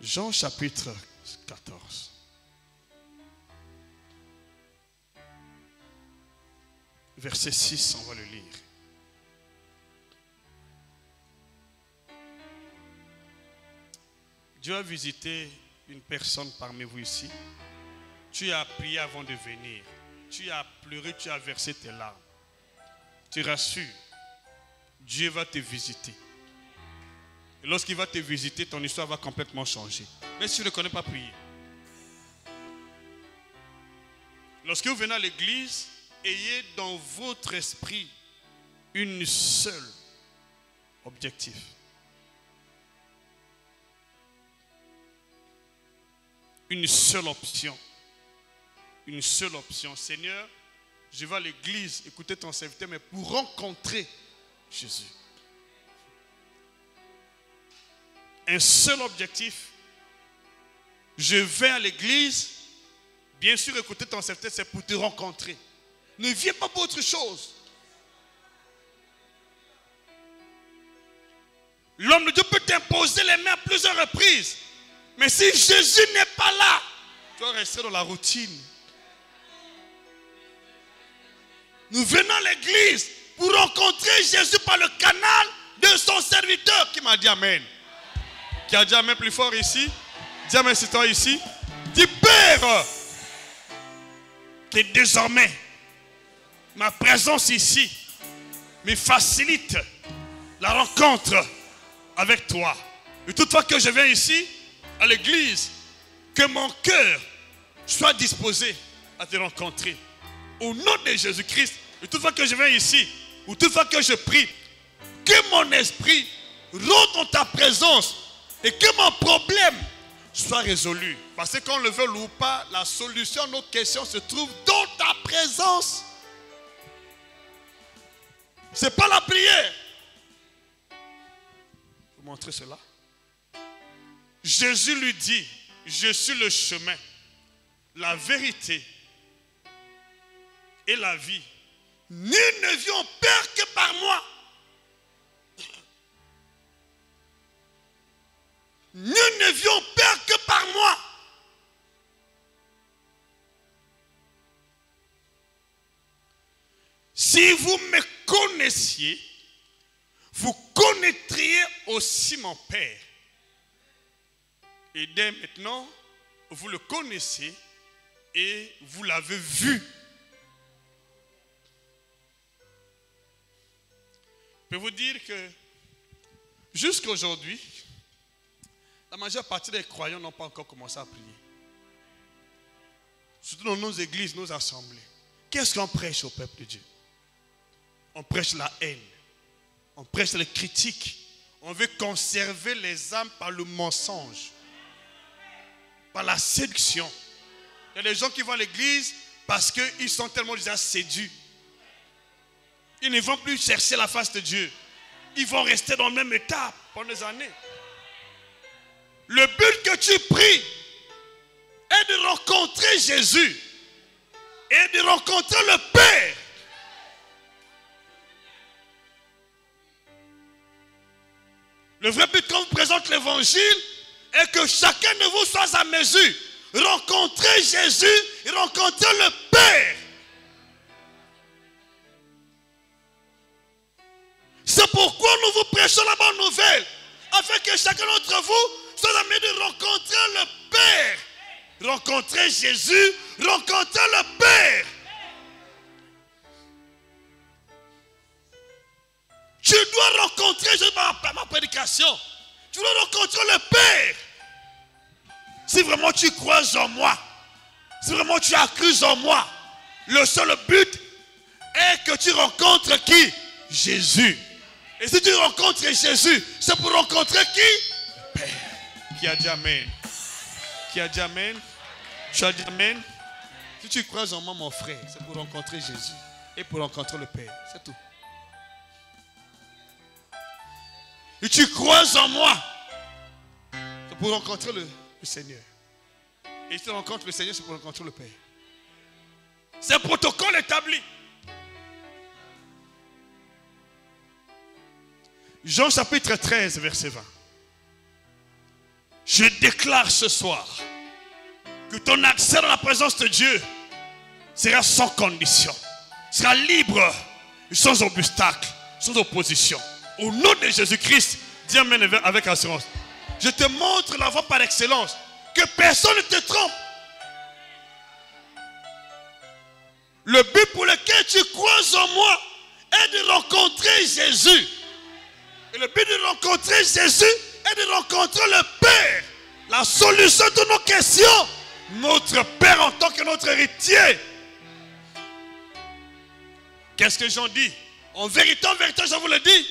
Jean chapitre 14. Verset 6, on va le lire. Dieu a visité une personne parmi vous ici. Tu as prié avant de venir. Tu as pleuré, tu as versé tes larmes. Tu rassures. Dieu va te visiter. Et lorsqu'il va te visiter, ton histoire va complètement changer. Mais si tu ne connais pas prier. Lorsque vous venez à l'église, ayez dans votre esprit une seule objectif. Une seule option. Une seule option. Seigneur, je vais à l'église écouter ton serviteur, mais pour rencontrer Jésus. Un seul objectif. Je vais à l'église, bien sûr écouter ton serviteur, c'est pour te rencontrer. Ne viens pas pour autre chose. L'homme de Dieu peut t'imposer les mains à plusieurs reprises. Mais si Jésus n'est pas là, tu vas rester dans la routine. Nous venons à l'église pour rencontrer Jésus par le canal de son serviteur qui m'a dit Amen. Qui a dit Amen plus fort ici. Dis Amen c'est toi ici. Dis Père, que désormais ma présence ici me facilite la rencontre avec toi. Et toutefois que je viens ici à l'église, que mon cœur soit disposé à te rencontrer. Au nom de Jésus-Christ, et toutefois que je viens ici, ou toutefois que je prie, que mon esprit rentre dans ta présence et que mon problème soit résolu. Parce que qu'on le veut ou pas, la solution à nos questions se trouve dans ta présence. Ce n'est pas la prière. Je vais vous montrer cela. Jésus lui dit, je suis le chemin, la vérité et la vie. Nul ne vient au Père que par moi. Nul ne vient au Père que par moi. Si vous me connaissiez, vous connaîtriez aussi mon Père. Et dès maintenant, vous le connaissez et vous l'avez vu. Je peux vous dire que jusqu'à aujourd'hui, la majeure partie des croyants n'ont pas encore commencé à prier. Surtout dans nos églises, nos assemblées. Qu'est-ce qu'on prêche au peuple de Dieu? On prêche la haine. On prêche les critiques. On veut conserver les âmes par le mensonge. Par la séduction. Il y a des gens qui vont à l'église parce qu'ils sont tellement déjà séduits. Ils ne vont plus chercher la face de Dieu. Ils vont rester dans le même état pendant des années. Le but que tu pries est de rencontrer Jésus et de rencontrer le Père. Le vrai but quand on vous présente l'évangile est que chacun de vous soit à mesure. Rencontrer Jésus et rencontrer le Père. C'est pourquoi nous vous prêchons la bonne nouvelle. Afin que chacun d'entre vous soit à mesure de rencontrer le Père. Rencontrer Jésus, rencontrer le Père. Tu dois rencontrer Jésus par ma prédication. Tu dois rencontrer le Père. Si vraiment tu crois en moi, si vraiment tu as cru en moi, le seul but est que tu rencontres qui? Jésus. Et si tu rencontres Jésus, c'est pour rencontrer qui? Le Père. Qui a dit Amen? Qui a dit Amen? Tu as dit Amen? Si tu crois en moi, mon frère, c'est pour rencontrer Jésus et pour rencontrer le Père. C'est tout. Et tu crois en moi, c'est pour rencontrer le Seigneur. Et si tu rencontres le Seigneur, c'est pour rencontrer le Père. C'est un protocole établi. Jean chapitre 13, verset 20. Je déclare ce soir que ton accès dans la présence de Dieu sera sans condition, sera libre, sans obstacle, sans opposition. Au nom de Jésus-Christ, dis Amen avec assurance. Je te montre la voie par excellence, que personne ne te trompe. Le but pour lequel tu crois en moi est de rencontrer Jésus. Et le but de rencontrer Jésus est de rencontrer le Père, la solution de nos questions, notre Père en tant que notre héritier. Qu'est-ce que Jean dit? En vérité, je vous le dis,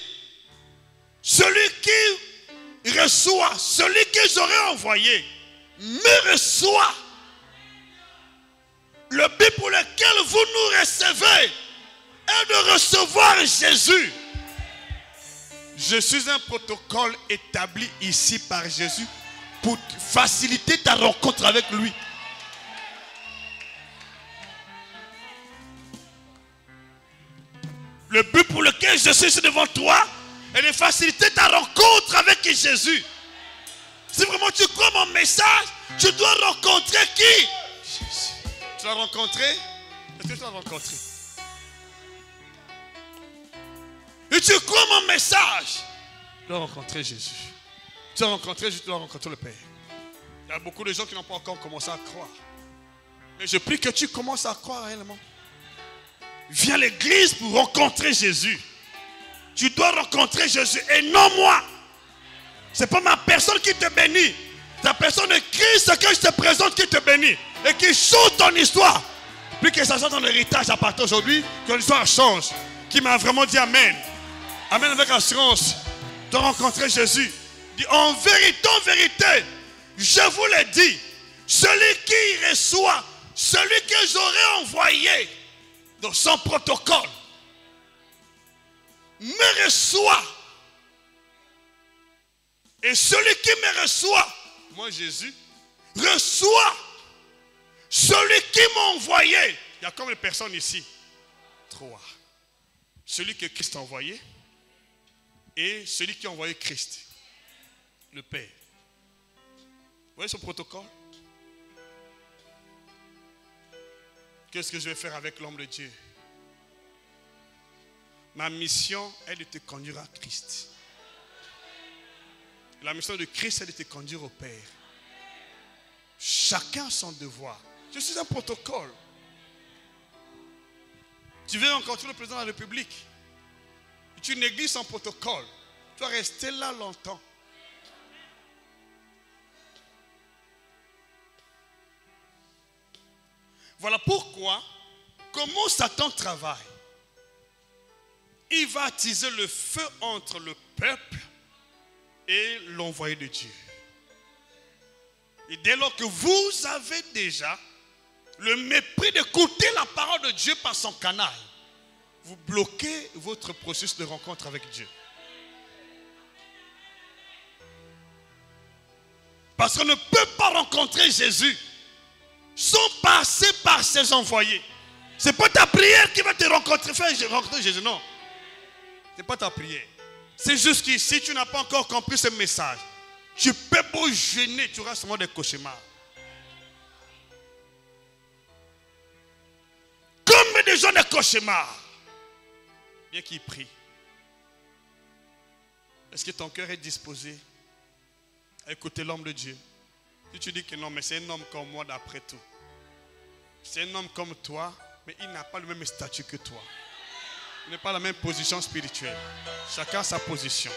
celui qui reçoit, celui que j'aurai envoyé, me reçoit. Le but pour lequel vous nous recevez est de recevoir Jésus. Je suis un protocole établi ici par Jésus pour faciliter ta rencontre avec lui. Le but pour lequel je suis ici devant toi est de faciliter ta rencontre avec Jésus. Si vraiment tu crois mon message, tu dois rencontrer qui? Jésus. Tu l'as rencontré? Est-ce que tu l'as rencontré? Et tu crois mon message? Tu dois rencontrer Jésus. Tu as rencontré Jésus, tu dois rencontrer le Père. Il y a beaucoup de gens qui n'ont pas encore commencé à croire. Mais je prie que tu commences à croire réellement. Viens à l'église pour rencontrer Jésus. Tu dois rencontrer Jésus et non moi. Ce n'est pas ma personne qui te bénit. Ta personne de Christ que je te présente qui te bénit. Et qui change ton histoire. Plus que ça soit ton héritage à partir d'aujourd'hui, que l'histoire change. Qui m'a vraiment dit Amen. Amen avec assurance. De rencontrer Jésus. Dit en vérité, je vous l'ai dit. Celui qui reçoit, celui que j'aurai envoyé dans son protocole, me reçoit. Et celui qui me reçoit, moi Jésus, reçoit celui qui m'a envoyé. Il y a combien de personnes ici? 3. Celui que Christ a envoyé et celui qui a envoyé Christ, le Père. Vous voyez ce protocole? Qu'est-ce que je vais faire avec l'homme de Dieu? Ma mission est de te conduire à Christ. La mission de Christ est de te conduire au Père. Chacun a son devoir. Je suis un protocole. Tu veux rencontrer le président de la République. Tu négliges son protocole. Tu vas rester là longtemps. Voilà pourquoi, comment Satan travaille. Il va attiser le feu entre le peuple et l'envoyé de Dieu. Et dès lors que vous avez déjà le mépris d'écouter la parole de Dieu par son canal, vous bloquez votre processus de rencontre avec Dieu. Parce qu'on ne peut pas rencontrer Jésus sans passer par ses envoyés. Ce n'est pas ta prière qui va te rencontrer, faire rencontrer Jésus, non. Ce n'est pas ta prière. C'est juste que si tu n'as pas encore compris ce message, tu peux beau jeûner, tu auras seulement des cauchemars. Comme des gens des cauchemars, bien qu'ils prient. Est-ce que ton cœur est disposé à écouter l'homme de Dieu? Si tu dis que non, mais c'est un homme comme moi d'après tout. C'est un homme comme toi, mais il n'a pas le même statut que toi. Il n'a pas la même position spirituelle. Chacun a sa position.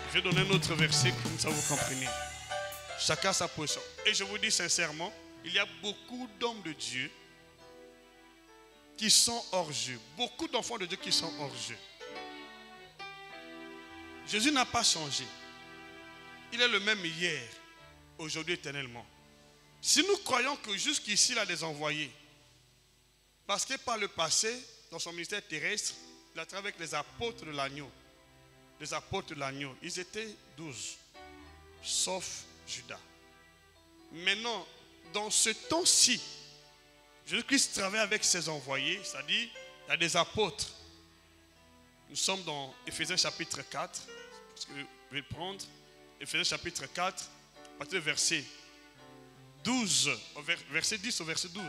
Je vais donner un autre verset comme ça vous comprenez. Chacun a sa position. Et je vous dis sincèrement, il y a beaucoup d'hommes de Dieu qui sont hors jeu. Beaucoup d'enfants de Dieu qui sont hors jeu. Jésus n'a pas changé. Il est le même hier, aujourd'hui, éternellement. Si nous croyons que jusqu'ici, il a des envoyés, parce que par le passé, dans son ministère terrestre, il a travaillé avec les apôtres de l'agneau. Les apôtres de l'agneau, ils étaient 12, sauf Judas. Maintenant, dans ce temps-ci, Jésus-Christ travaille avec ses envoyés, c'est-à-dire, il y a des apôtres. Nous sommes dans Éphésiens chapitre 4, parce que je vais prendre Éphésiens chapitre 4, à partir du verset 12, verset 10 au verset 12.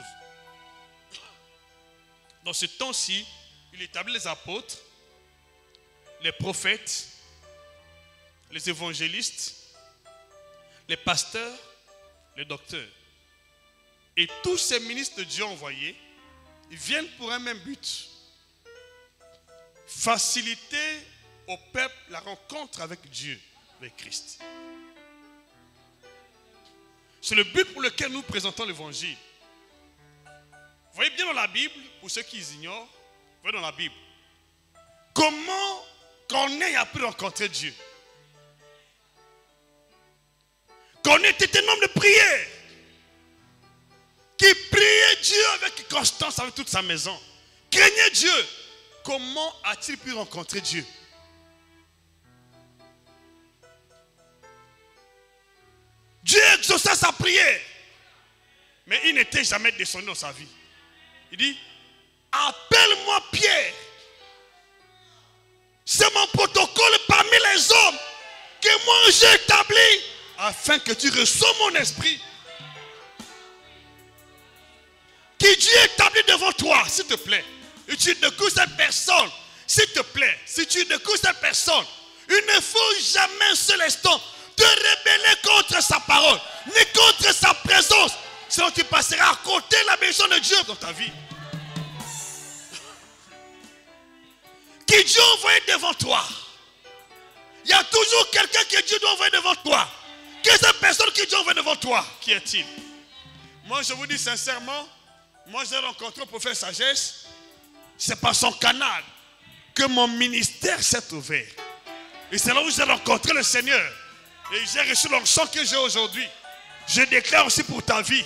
Dans ce temps-ci, il établit les apôtres, les prophètes, les évangélistes, les pasteurs, les docteurs. Et tous ces ministres de Dieu envoyés, ils viennent pour un même but. Faciliter au peuple la rencontre avec Dieu, avec Christ. C'est le but pour lequel nous présentons l'évangile. Vous voyez bien dans la Bible, pour ceux qui ignorent, vous voyez dans la Bible, comment Corneille a pu rencontrer Dieu. Corneille était un homme de prière, qui priait Dieu avec constance, avec toute sa maison, craignait Dieu. Comment a-t-il pu rencontrer Dieu? Dieu exauça sa prière, mais il n'était jamais descendu dans sa vie. Il dit, appelle-moi Pierre. C'est mon protocole parmi les hommes que moi j'ai établi afin que tu reçoives mon esprit. Que Dieu établit devant toi, s'il te plaît. Et tu découvres cette personne, s'il te plaît. Si tu découvres cette personne, il ne faut jamais un seul instant te rebeller contre sa parole, ni contre sa présence. Sinon tu passeras à côté de la maison de Dieu dans ta vie. Que Dieu envoie devant toi. Il y a toujours quelqu'un que Dieu doit envoyer devant toi. Quelle est cette personne que Dieu envoie devant toi? Qui est-il? Moi je vous dis sincèrement, moi j'ai rencontré le prophète Sagesse. C'est par son canal que mon ministère s'est ouvert. Et c'est là où j'ai rencontré le Seigneur. Et j'ai reçu l'onction que j'ai aujourd'hui. Je déclare aussi pour ta vie.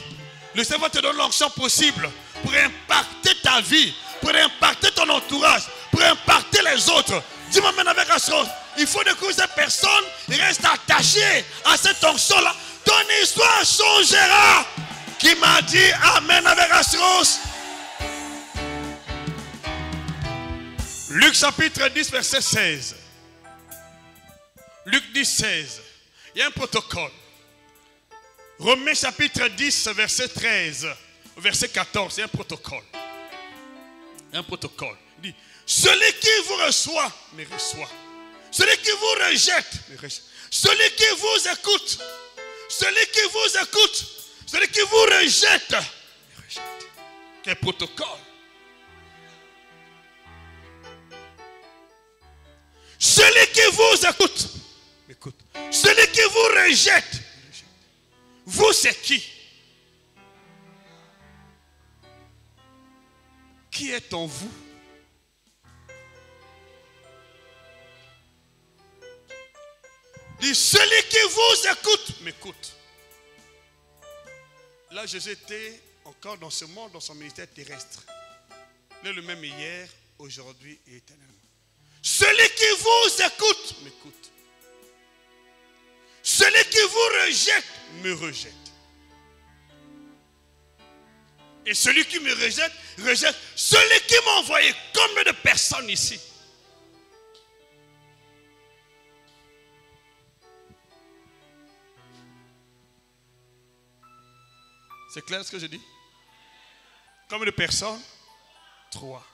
Le Seigneur te donne l'onction possible pour impacter ta vie, pour impacter ton entourage, pour impacter les autres. Dis-moi maintenant avec assurance, il faut découvrir cette personne et reste attaché à cette onction-là. Ton histoire changera. Qui m'a dit Amen avec assurance? Luc chapitre 10, verset 16. Luc 10, 16. Il y a un protocole. Romains chapitre 10, verset 13. Verset 14. Il y a un protocole. Un protocole. Il dit, celui qui vous reçoit, me reçoit. Celui qui vous rejette, me rejette. Celui qui vous écoute, celui qui vous écoute, celui qui vous rejette, me rejette. Quel protocole? Celui qui vous écoute, m'écoute. Celui qui vous rejette, vous c'est qui? Qui est en vous? Dit celui qui vous écoute, m'écoute. Là, Jésus était encore dans ce monde, dans son ministère terrestre. Il est le même hier, aujourd'hui et éternellement. Celui qui vous écoute, m'écoute. Celui qui vous rejette, me rejette. Et celui qui me rejette, rejette celui qui m'a envoyé. Combien de personnes ici? C'est clair ce que je dis? Combien de personnes? 3.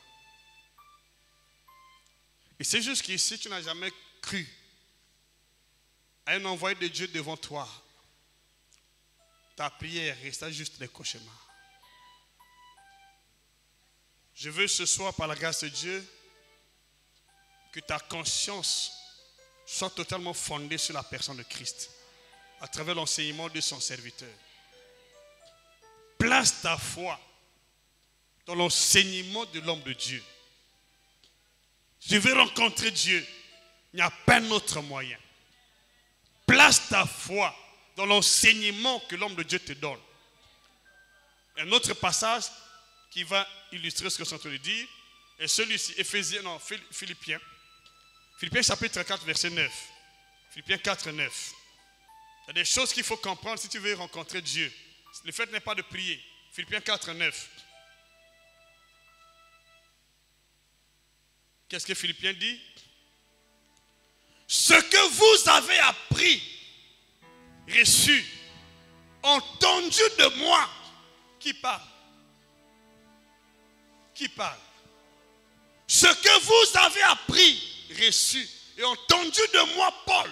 Et c'est juste qu'ici, tu n'as jamais cru à un envoyé de Dieu devant toi. Ta prière resta juste des cauchemars. Je veux ce soir, par la grâce de Dieu, que ta conscience soit totalement fondée sur la personne de Christ, à travers l'enseignement de son serviteur. Place ta foi dans l'enseignement de l'homme de Dieu. Je veux rencontrer Dieu. Il n'y a pas d'autre moyen. Place ta foi dans l'enseignement que l'homme de Dieu te donne. Un autre passage qui va illustrer ce que je suis en train de dire est celui-ci, Philippiens. Philippiens chapitre 4, verset 9. Philippiens 4, 9. Il y a des choses qu'il faut comprendre si tu veux rencontrer Dieu. Le fait n'est pas de prier. Philippiens 4, 9. Qu'est-ce que Philippiens dit? Ce que vous avez appris, reçu, entendu de moi. Qui parle? Qui parle? Ce que vous avez appris, reçu et entendu de moi, Paul.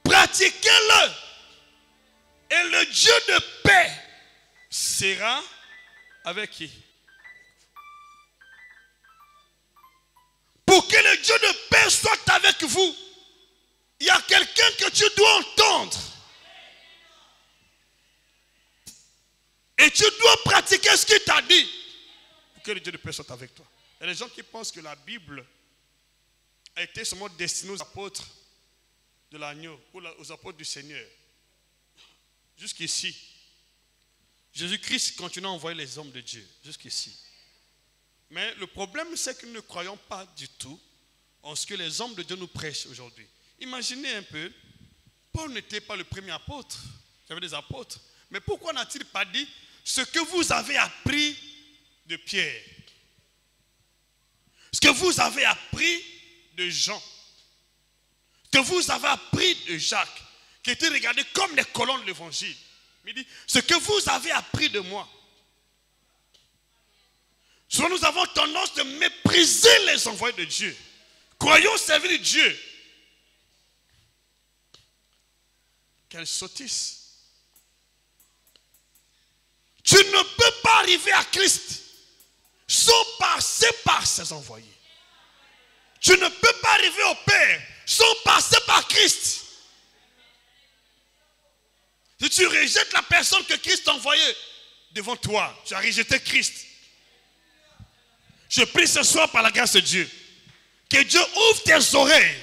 Pratiquez-le. Et le Dieu de paix sera avec qui? Pour que le Dieu de paix soit avec vous, il y a quelqu'un que tu dois entendre. Et tu dois pratiquer ce qu'il t'a dit pour que le Dieu de paix soit avec toi. Il y a des gens qui pensent que la Bible a été seulement destinée aux apôtres de l'agneau ou aux apôtres du Seigneur. Jusqu'ici, Jésus-Christ continue à envoyer les hommes de Dieu. Jusqu'ici. Mais le problème, c'est que nous ne croyons pas du tout en ce que les hommes de Dieu nous prêchent aujourd'hui. Imaginez un peu, Paul n'était pas le premier apôtre. Il y avait des apôtres. Mais pourquoi n'a-t-il pas dit ce que vous avez appris de Pierre? Ce que vous avez appris de Jean? Que vous avez appris de Jacques, qui étaient regardés comme les colonnes de l'évangile. Il dit, ce que vous avez appris de moi. Souvent nous avons tendance de mépriser les envoyés de Dieu. Croyons servir Dieu. Quelle sottise. Tu ne peux pas arriver à Christ sans passer par ses envoyés. Tu ne peux pas arriver au Père sans passer par Christ. Si tu rejettes la personne que Christ a envoyée devant toi, tu as rejeté Christ. Je prie ce soir par la grâce de Dieu, que Dieu ouvre tes oreilles,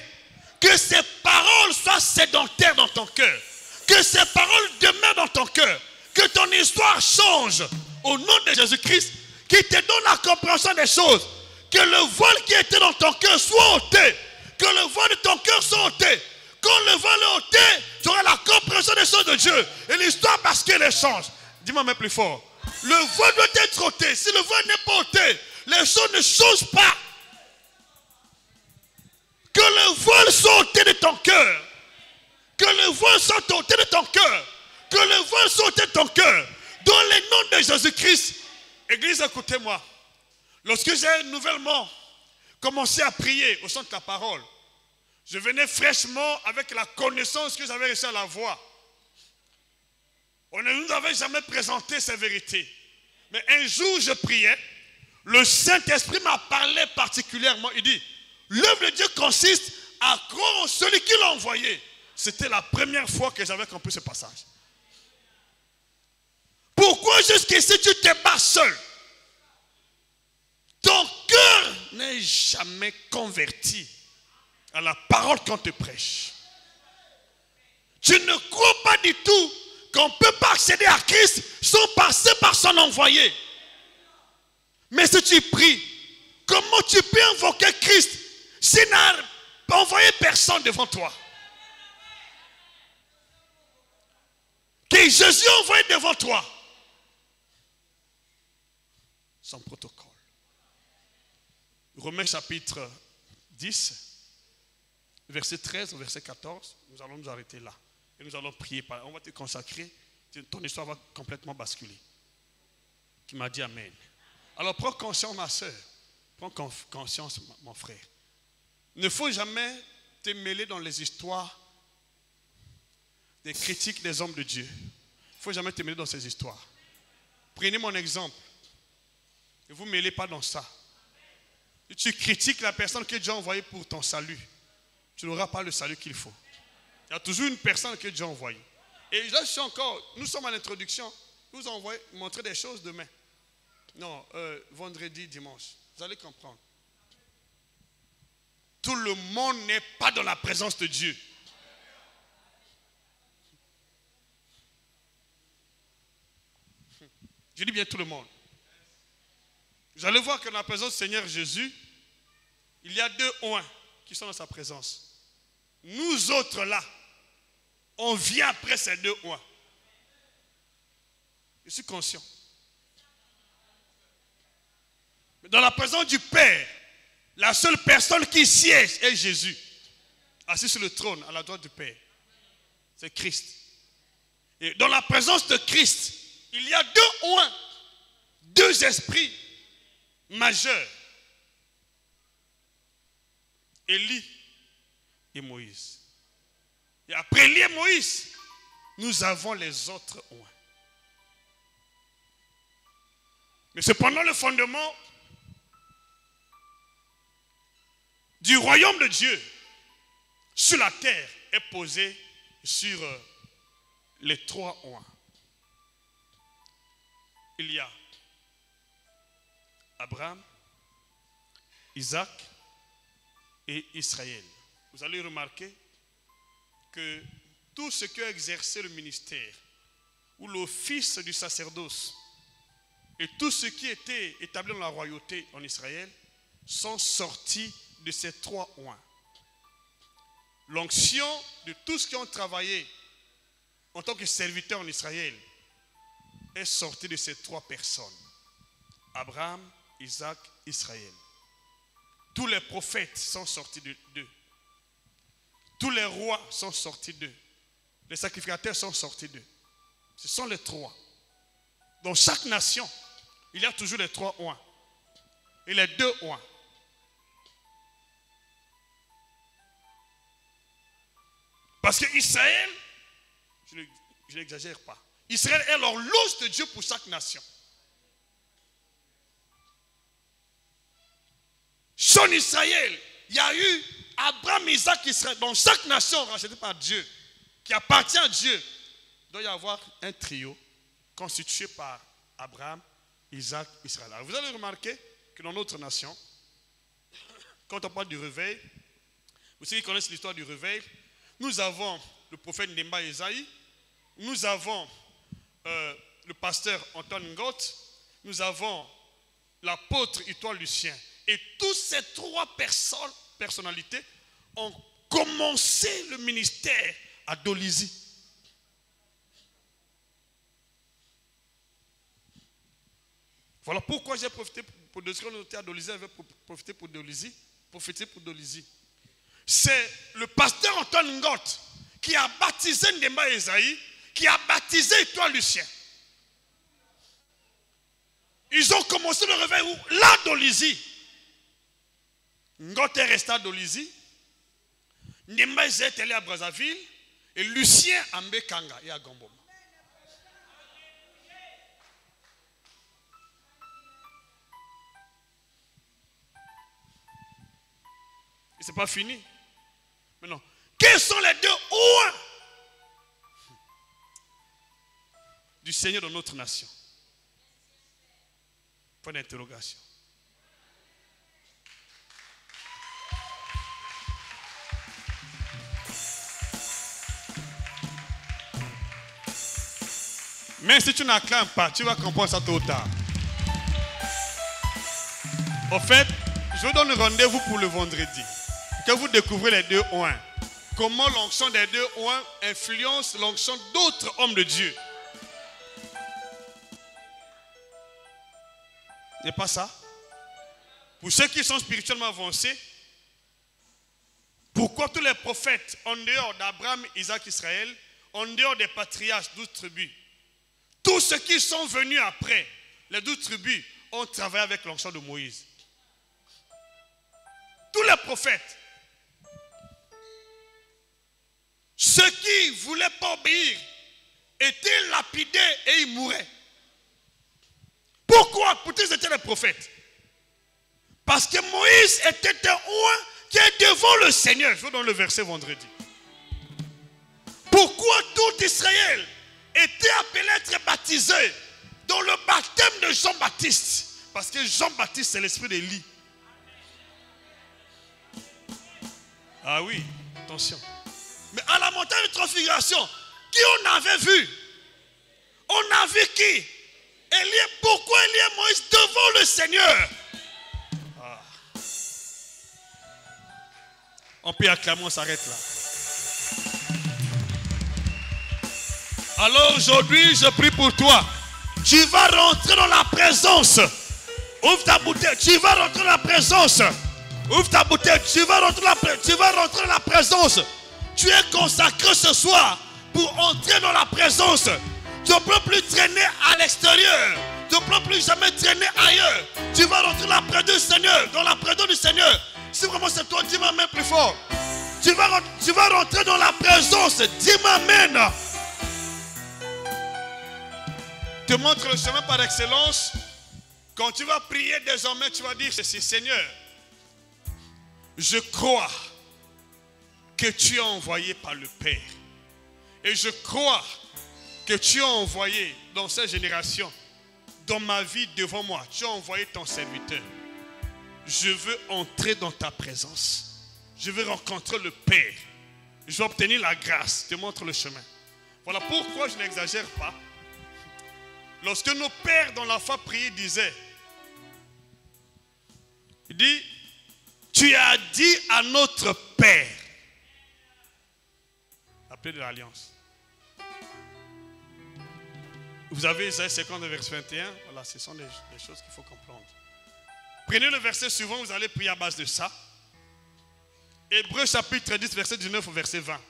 que ces paroles soient sédentaires dans ton cœur, que ces paroles demeurent dans ton cœur, que ton histoire change au nom de Jésus-Christ, qui te donne la compréhension des choses, que le voile qui était dans ton cœur soit ôté, que le voile de ton cœur soit ôté. Quand le voile est ôté, tu auras la compréhension des choses de Dieu. Et l'histoire parce qu'elle change. Dis-moi même plus fort. Le voile doit être ôté. Si le voile n'est pas ôté, les choses ne changent pas. Que le voile soit ôté de ton cœur. Que le voile soit ôté de ton cœur. Que le voile soit ôté de ton cœur. Dans le nom de Jésus-Christ. Église, écoutez-moi. Lorsque j'ai nouvellement commencé à prier au centre de la parole, je venais fraîchement avec la connaissance que j'avais reçue à la voix. On ne nous avait jamais présenté ces vérités. Mais un jour, je priais. Le Saint-Esprit m'a parlé particulièrement. Il dit, l'œuvre de Dieu consiste à croire en celui qui l'a envoyé. C'était la première fois que j'avais compris ce passage. Pourquoi jusqu'ici tu te bats seul? Ton cœur n'est jamais converti à la parole qu'on te prêche. Tu ne crois pas du tout qu'on ne peut pas accéder à Christ sans passer par son envoyé. Mais si tu pries, comment tu peux invoquer Christ s'il n'a envoyé personne devant toi? Que Jésus a envoyé devant toi. Son protocole. Romains chapitre 10, verset 13 au verset 14, nous allons nous arrêter là. Et nous allons prier. On va te consacrer, ton histoire va complètement basculer. Tu m'as dit Amen. Alors prends conscience ma soeur, prends conscience mon frère. Il ne faut jamais te mêler dans les histoires des critiques des hommes de Dieu. Il ne faut jamais te mêler dans ces histoires. Prenez mon exemple. Ne vous mêlez pas dans ça. Si tu critiques la personne que Dieu a envoyée pour ton salut, tu n'auras pas le salut qu'il faut. Il y a toujours une personne que Dieu a envoyée. Et là, je suis encore, nous sommes à l'introduction. Je vous envoie montrer des choses demain. Non, vendredi, dimanche. Vous allez comprendre. Tout le monde n'est pas dans la présence de Dieu. Je dis bien tout le monde. Vous allez voir que dans la présence du Seigneur Jésus, il y a 2 oins qui sont dans sa présence. Nous autres là, on vient après ces 2 oins. Je suis conscient. Mais dans la présence du Père, la seule personne qui siège est Jésus. Assis sur le trône à la droite du Père. C'est Christ. Et dans la présence de Christ, il y a 2 oins, 2 esprits majeurs. Élie et Moïse. Et après Élie et Moïse, nous avons les autres oins. Mais cependant, le fondement du royaume de Dieu sur la terre est posé sur les 3 oins. il y a Abraham, Isaac et Israël. Vous allez remarquer que tout ce qui a exercé le ministère ou l'office du sacerdoce et tout ce qui était établi dans la royauté en Israël sont sortis de ces trois oins. L'onction de tous ceux qui ont travaillé en tant que serviteurs en Israël est sortie de ces trois personnes. Abraham, Isaac, Israël. Tous les prophètes sont sortis d'eux. Tous les rois sont sortis d'eux. Les sacrificateurs sont sortis d'eux. Ce sont les trois. Dans chaque nation, il y a toujours les trois oins. Et les deux oins. Parce que Israël, je n'exagère pas, Israël est l'horloge de Dieu pour chaque nation. Son Israël, il y a eu Abraham, Isaac, Israël. Dans chaque nation rachetée par Dieu, qui appartient à Dieu, il doit y avoir un trio constitué par Abraham, Isaac, Israël. Alors vous allez remarquer que dans notre nation, quand on parle du réveil, vous savez qui connaissent l'histoire du réveil, nous avons le prophète Ndemba Esaïe, nous avons le pasteur Antoine Ngot, nous avons l'apôtre Itoile Lucien. Et toutes ces trois personnalités ont commencé le ministère à Dolisie. Voilà pourquoi j'ai profité pour Dolisie. Quand on était à Dolisie, j'avais profité pour Dolisie. C'est le pasteur Antoine Ngot qui a baptisé Ndemba Esaïe, qui a baptisé Itoile Lucien. Ils ont commencé le réveil où? Là, Dolisie. Ngot est resté à Dolisie. Ndemba Esaïe est allé à Brazzaville. Et Lucien à Mbekanga et à Gamboma. Et ce n'est pas fini. Maintenant, quels sont les deux oins du Seigneur de notre nation? Point d'interrogation. Mais si tu n'acclames pas, tu vas comprendre ça tôt ou tard. En fait, je vous donne rendez-vous pour le vendredi. Que vous découvrez les deux oins. Comment l'onction des deux oins influence l'onction d'autres hommes de Dieu. N'est pas ça? Pour ceux qui sont spirituellement avancés, pourquoi tous les prophètes, en dehors d'Abraham, Isaac, Israël, en dehors des patriarches, 12 tribus, tous ceux qui sont venus après, les 12 tribus, ont travaillé avec l'onction de Moïse. Tous les prophètes. Ceux qui ne voulaient pas obéir étaient lapidés et ils mouraient. Pourquoi? Pourquoi ils étaient les prophètes? Parce que Moïse était un oint qui est devant le Seigneur. Je vous donne le verset vendredi. Pourquoi tout Israël était appelé à être baptisé dans le baptême de Jean-Baptiste? Parce que Jean-Baptiste, c'est l'esprit d'Élie. Ah oui, attention. Mais à la montagne de transfiguration, qui on avait vu? On a vu qui? Élie. Pourquoi Élie et Moïse devant le Seigneur? Ah. On peut acclamer, on s'arrête là. Alors aujourd'hui, je prie pour toi. Tu vas rentrer dans la présence. Ouvre ta bouteille. Tu vas rentrer dans la présence. Ouvre ta bouteille. Tu vas rentrer dans la présence. Tu es consacré ce soir pour entrer dans la présence. Tu ne peux plus traîner à l'extérieur. Tu ne peux plus jamais traîner ailleurs. Tu vas rentrer dans la présence du Seigneur. Dans la présence du Seigneur. Si vraiment c'est toi, dis-moi amen plus fort. Tu vas rentrer dans la présence. Dis-moi amen. Te montre le chemin par excellence. Quand tu vas prier désormais, tu vas dire ceci: Seigneur, je crois que tu es envoyé par le Père. Et je crois que tu as envoyé dans cette génération dans ma vie devant moi, tu as envoyé ton serviteur. Je veux entrer dans ta présence. Je veux rencontrer le Père. Je veux obtenir la grâce. Te montre le chemin. Voilà pourquoi je n'exagère pas. Lorsque nos pères dans la foi priaient, disaient, il dit, tu as dit à notre Père, appelé de l'Alliance. Vous avez Isaïe 50, verset 21. Voilà, ce sont des choses qu'il faut comprendre. Prenez le verset suivant, vous allez prier à base de ça. Hébreux chapitre 10, verset 19 au verset 20.